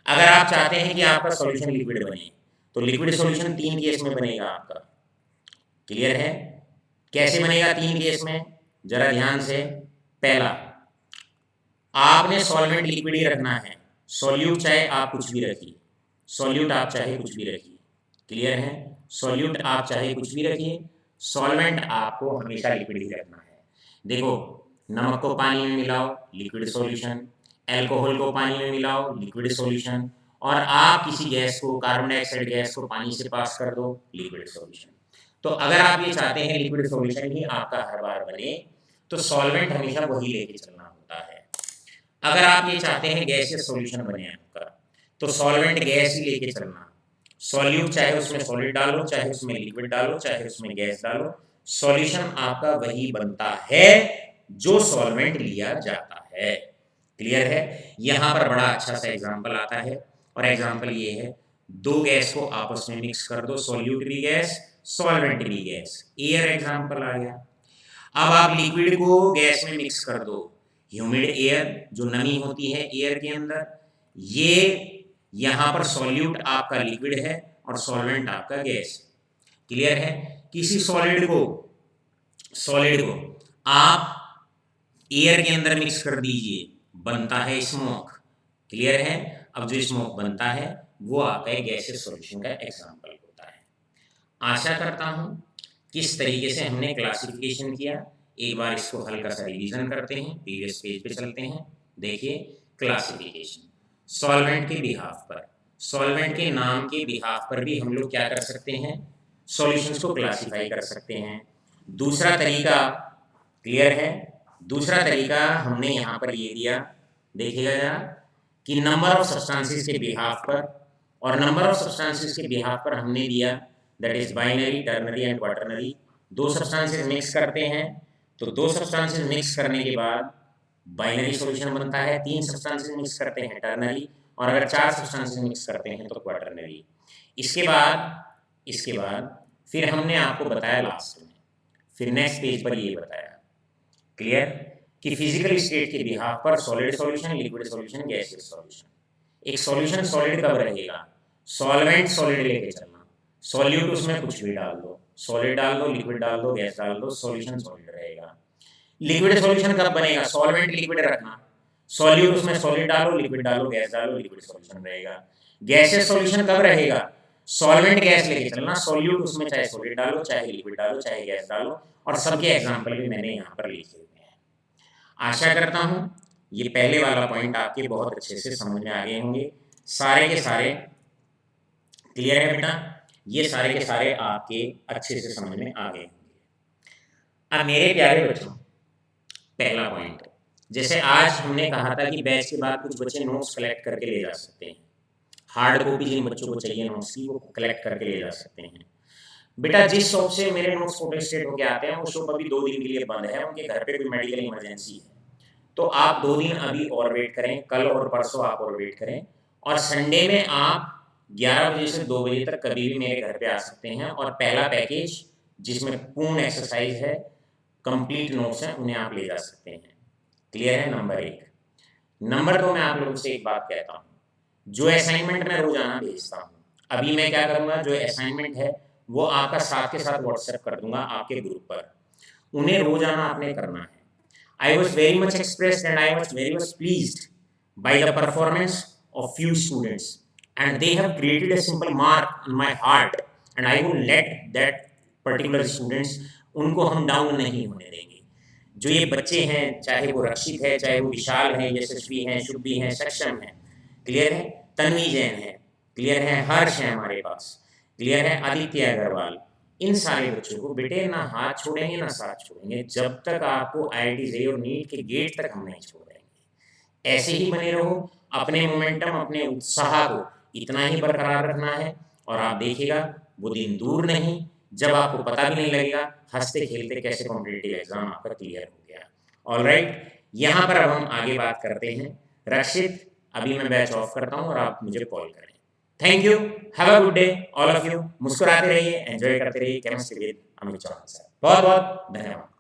अगर आप चाहते हैं कि आपका सॉल्यूशन लिक्विड बने, तो लिक्विड सॉल्यूशन तीन केस में बनेगा आपका, क्लियर है। कैसे बनेगा तीन केस में, जरा ध्यान से। पहला, आपने सॉल्वेंट लिक्विड ही रखना है, सॉल्यूट चाहे आप कुछ भी रखिए, सॉल्यूट आप चाहे कुछ भी रखिए, क्लियर है, सॉल्यूट आप चाहे कुछ भी रखिए, सॉल्वेंट आपको हमेशा लिक्विड ही रखना है। देखो, नमक को पानी में मिलाओ, लिक्विड सॉल्यूशन, अल्कोहल को पानी में मिलाओ, लिक्विड सॉल्यूशन, और आप किसी गैस को, कार्बन डाइऑक्साइड गैस को पानी से पास कर दो, लिक्विड सॉल्यूशन। तो अगर आप ये चाहते हैं लिक्विड सॉल्यूशन ही आपका हर बार बने, तो सॉल्वेंट हमेशा वही लेके चलना होता है। अगर आप ये चाहते हैं गैसियस सॉल्यूशन बने आपका, तो सॉल्वेंट गैस ही लेके चलना, सॉल्यूट चाहे उसमें सॉलिड डालो, चाहे उसमें लिक्विड डालो, चाहे उसमें गैस डालो, सॉल्यूशन आपका वही बनता है जो सॉल्वेंट लिया जाता है, क्लियर है। यहां पर बड़ा अच्छा सा एग्जांपल आता है, और एग्जांपल ये है, दो गैस को आपस में मिक्स कर दो, सॉल्यूट भी गैस, सॉल्वेंट भी गैस, एयर एग्जांपल आ गया। अब आप लिक्विड को गैस में मिक्स कर दो, ह्यूमिड एयर, जो नमी होती है एयर के अंदर, ये यहां पर सॉल्यूट आपका लिक्विड है और सॉल्वेंट आपका गैस, क्लियर है। किसी सॉलिड को आप एयर के अंदर मिक्स कर दीजिए, बनता है स्मोक, क्लियर है। अब जो स्मोक बनता है वो आपका गैसियस सॉल्यूशन का एग्जांपल होता है। आशा करता हूं किस तरीके से हमने क्लासिफिकेशन किया, एक बार इसको हल्का सा रिवीजन करते हैं, प्रीवियस पेज पे चलते हैं। देखिए, क्लासिफिकेशन, सॉल्वेंट के बिहाफ पर, सॉल्वेंट के नाम के बिहाफ पर भी हम लोग क्या कर सकते हैं, सॉल्यूशंस को क्लासिफाई कर सकते हैं। दूसरा तरीका, क्लियर है, दूसरा तरीका हमने यहाँ पर ये दिया, देखिएगा जरा, कि नंबर ऑफ सब्सटेंसेस के बिहाफ पर, और नंबर ऑफ सब्सटेंसेस के बिहाफ पर हमने दिया that is binary, ternary and quaternary. दो सब्सटेंसेस मिक्स करते हैं, तो दो सब्सटेंसेस मिक्स करने के बाद बाइनरी सॉल्यूशन बनता है, तीन सब्सटेंसेस मिक्स करते हैं टर्नरी, और अगर चार सब्सटेंसेस मिक्स करते हैं तो क्वाटरनरी। इसके बाद फिर हमने आपको बताया लास्ट में, फिर नेक्स्ट पेज पर ये बताया, क्लियर, कि फिजिकल स्टेट के बिहाफ पर solid solution, liquid solution, gaseous solution. एक सॉल्यूशन सॉलिड कब रहेगा, सॉल्वेंट सॉलिड लेके चलना, सॉल्यूट उसमें कुछ भी डाल दो, सॉलिड डाल दो, लिक्विड डाल दो, गैस डाल दो, सॉल्यूशन सॉलिड रहेगा। लिक्विड सॉल्यूशन कब बनेगा, सॉल्वेंट लिक्विड रखना, सॉल्यूट उसमें सॉलिड डालो, लिक्विड डालो, गैस डालो, लिक्विड सॉल्यूशन रहेगा। गैसियस सॉल्यूशन कब रहेगा, सॉल्वेंट गैस लेके चलना, सॉल्यूट उसमें चाहे सॉलिड डालो, चाहे लिक्विड डालो, चाहे गैस डालो, और सबके एग्जांपल भी मैंने यहाँ पर लिखे हुए हैं। आशा करता हूँ ये पहले वाला पॉइंट आपके बहुत अच्छे से समझ में आ गए होंगे, सारे के सारे क्लियर है बेटा, ये सारे के सारे आपके अच्छे से समझ में आ गए होंगे। अब मेरे प्यारे बच्चों, पहला पॉइंट, जैसे आज हमने कहा था कि बैच के बाद कुछ बच्चे नोट्स कलेक्ट करके ले जा सकते हैं, हार्ड कॉपी जिन बच्चों को चाहिए नोट्स की वो कलेक्ट करके ले जा सकते हैं। बेटा जिस शॉप से मेरे नोट्स फोटो स्टेट होके आते हैं वो शॉप अभी 2 दिन के लिए बंद है, उनके घर पे कोई मेडिकल इमरजेंसी है, तो आप 2 दिन अभी और वेट करें, कल और परसों आप और वेट करें, और संडे में आप 11 बजे से 2 बजे तक कभी भी मेरे घर पे आ सकते हैं, और पहला पैकेज जिसमें पूर्ण एक्सरसाइज है, कंप्लीट नोट्स हैं, उन्हें आप ले जा सकते हैं, क्लियर है, नंबर 1। नंबर 2, मैं आप लोगों से एक बात कहता हूँ, जो असाइनमेंट मैं रोजाना भेजता हूँ, अभी मैं क्या करूँगा, जो असाइनमेंट है वो आपका साथ के साथ व्हाट्सएप कर दूंगा आपके ग्रुप पर, उन्हें रोजाना आपने करना है। I was very much expressed and I was very much pleased by the performance of few students, and they have created a simple mark in my heart, and I will let that particular students, उनको हम down नहीं होने देंगे। जो ये बच्चे हैं, चाहे वो रक्षित है, चाहे वो विशाल है, यशस्वी हैं, शुभ्री हैं, सक्षम है, क्लियर है, तन्वी जैन है, क्लियर है, हर्ष है हमारे पास, क्लियर है, आदित्य अग्रवाल, इन सारे बच्चों को बेटे ना हाथ छोड़ेंगे ना साथ छोड़ेंगे जब तक आपको IIT JEE और नीट के गेट तक हम नहीं छोड़ेंगे। ऐसे ही बने रहो, अपने मोमेंटम, अपने उत्साह को इतना ही बरकरार रखना है और आप देखिएगा वो दिन दूर नहीं जब आपको पता भी नहीं लगेगा हंसते खेलते कैसे कॉम्पिटिटिव एग्जाम आपका क्लियर हो गया। ऑलराइट, यहाँ पर अब हम आगे बात करते हैं। रक्षित, अभी मैं बैच ऑफ करता हूँ और आप मुझे कॉल करें। Thank you, have a good day all of you. मुस्कुराते रहिए, एंजॉय करते रहिए chemistry with Amit Chauhan sir. बहुत बहुत धन्यवाद।